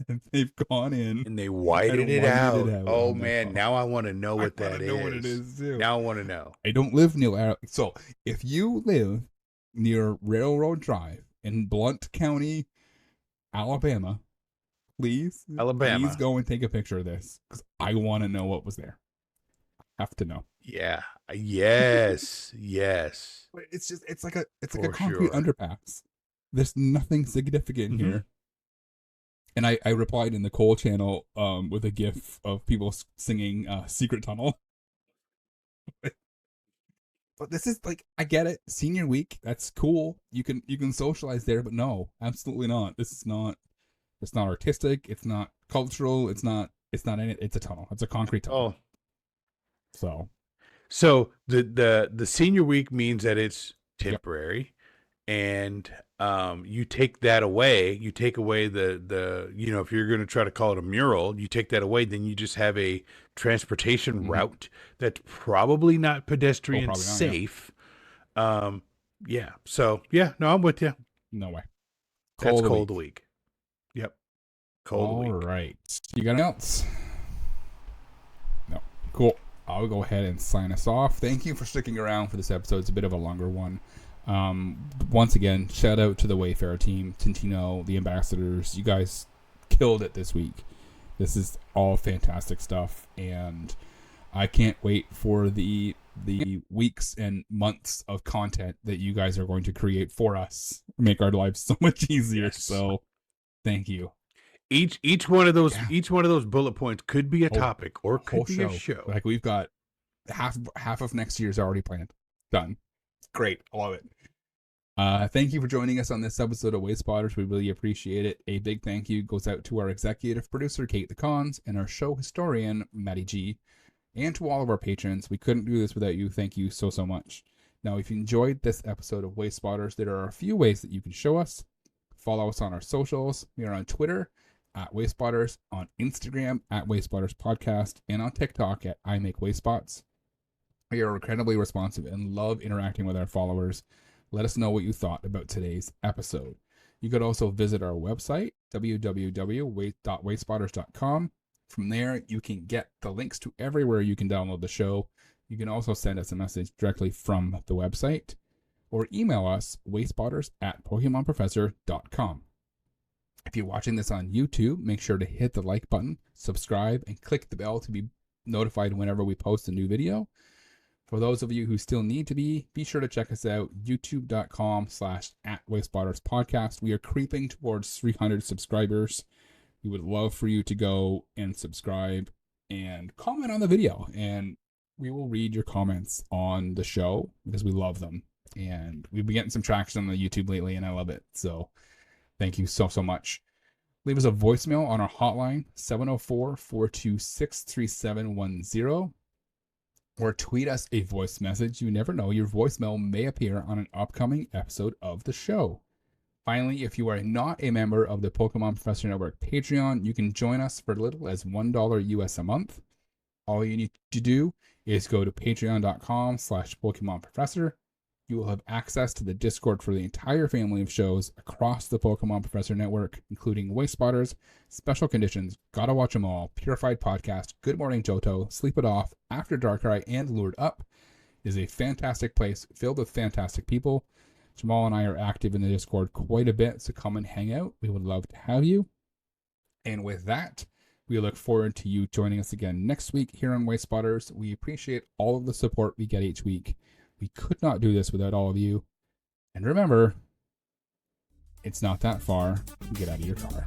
And they've gone in and they whited it out. Oh man, now I want to know what that is. I know what it is too. Now I want to know. I don't live near. So if you live near Railroad Drive in Blount County, Alabama, please go and take a picture of this, because I want to know what was there. I have to know. Yeah. Yes. Yes. But it's like a concrete underpass. There's nothing significant here. And I replied in the Cole channel with a gif of people singing Secret Tunnel. But this is like, I get it. Senior week, that's cool. You can socialize there, but no, absolutely not. It's not artistic, it's not cultural, it's not any, it's a tunnel. It's a concrete tunnel. So the senior week means that it's temporary. And you take that away, you take away the if you're going to try to call it a mural, you take that away, then you just have a transportation route that's probably not pedestrian safe. So no, I'm with you. No way. That's cold week. Yep. Cold week. All right. You got anything else? No. Cool. I'll go ahead and sign us off. Thank you for sticking around for this episode. It's a bit of a longer one. Once again, shout out to the Wayfarer team, Tintino, the ambassadors. You guys killed it this week. This is all fantastic stuff, and I can't wait for the weeks and months of content that you guys are going to create for us. Make our lives so much easier. Yes. So thank you. Each one of those bullet points could be a topic or could be a show. Like, we've got half of next year's already planned. Done. Great. I love it. Thank you for joining us on this episode of Wayspotters. We really appreciate it. A big thank you goes out to our executive producer, KatettheKonz, and our show historian, Maddie G, and to all of our patrons. We couldn't do this without you. Thank you so, so much. Now, if you enjoyed this episode of Wayspotters, there are a few ways that you can show us. Follow us on our socials. We are on Twitter at Wayspotters, on Instagram at Wayspotters Podcast, and on TikTok at I Make Wayspots. We are incredibly responsive and love interacting with our followers. Let us know what you thought about today's episode. You could also visit our website, www.wayspotters.com. From there, you can get the links to everywhere you can download the show. You can also send us a message directly from the website or email us, wayspotters@pokemonprofessor.com. If you're watching this on YouTube, make sure to hit the like button, subscribe, and click the bell to be notified whenever we post a new video. For those of you who still need to be sure to check us out, youtube.com/@WayspottersPodcast. We are creeping towards 300 subscribers. We would love for you to go and subscribe and comment on the video, and we will read your comments on the show because we love them. And we've been getting some traction on the YouTube lately, and I love it. So thank you so, so much. Leave us a voicemail on our hotline, 704-426-3710, or tweet us a voice message. You never know, your voicemail may appear on an upcoming episode of the show. Finally, if you are not a member of the Pokemon Professor Network Patreon, you can join us for as little as $1 US a month. All you need to do is go to patreon.com/PokemonProfessor. You will have access to the Discord for the entire family of shows across the Pokemon Professor Network, including Wayspotters, Special Conditions, Gotta Watch 'Em All, Purified Podcast, Good Morning Johto, Sleep It Off, After Darkrai, and Lured Up. It is a fantastic place filled with fantastic people. Jamal and I are active in the Discord quite a bit, so come and hang out. We would love to have you. And with that, we look forward to you joining us again next week here on Wayspotters. We appreciate all of the support we get each week. We could not do this without all of you. And remember, it's not that far to get out of your car.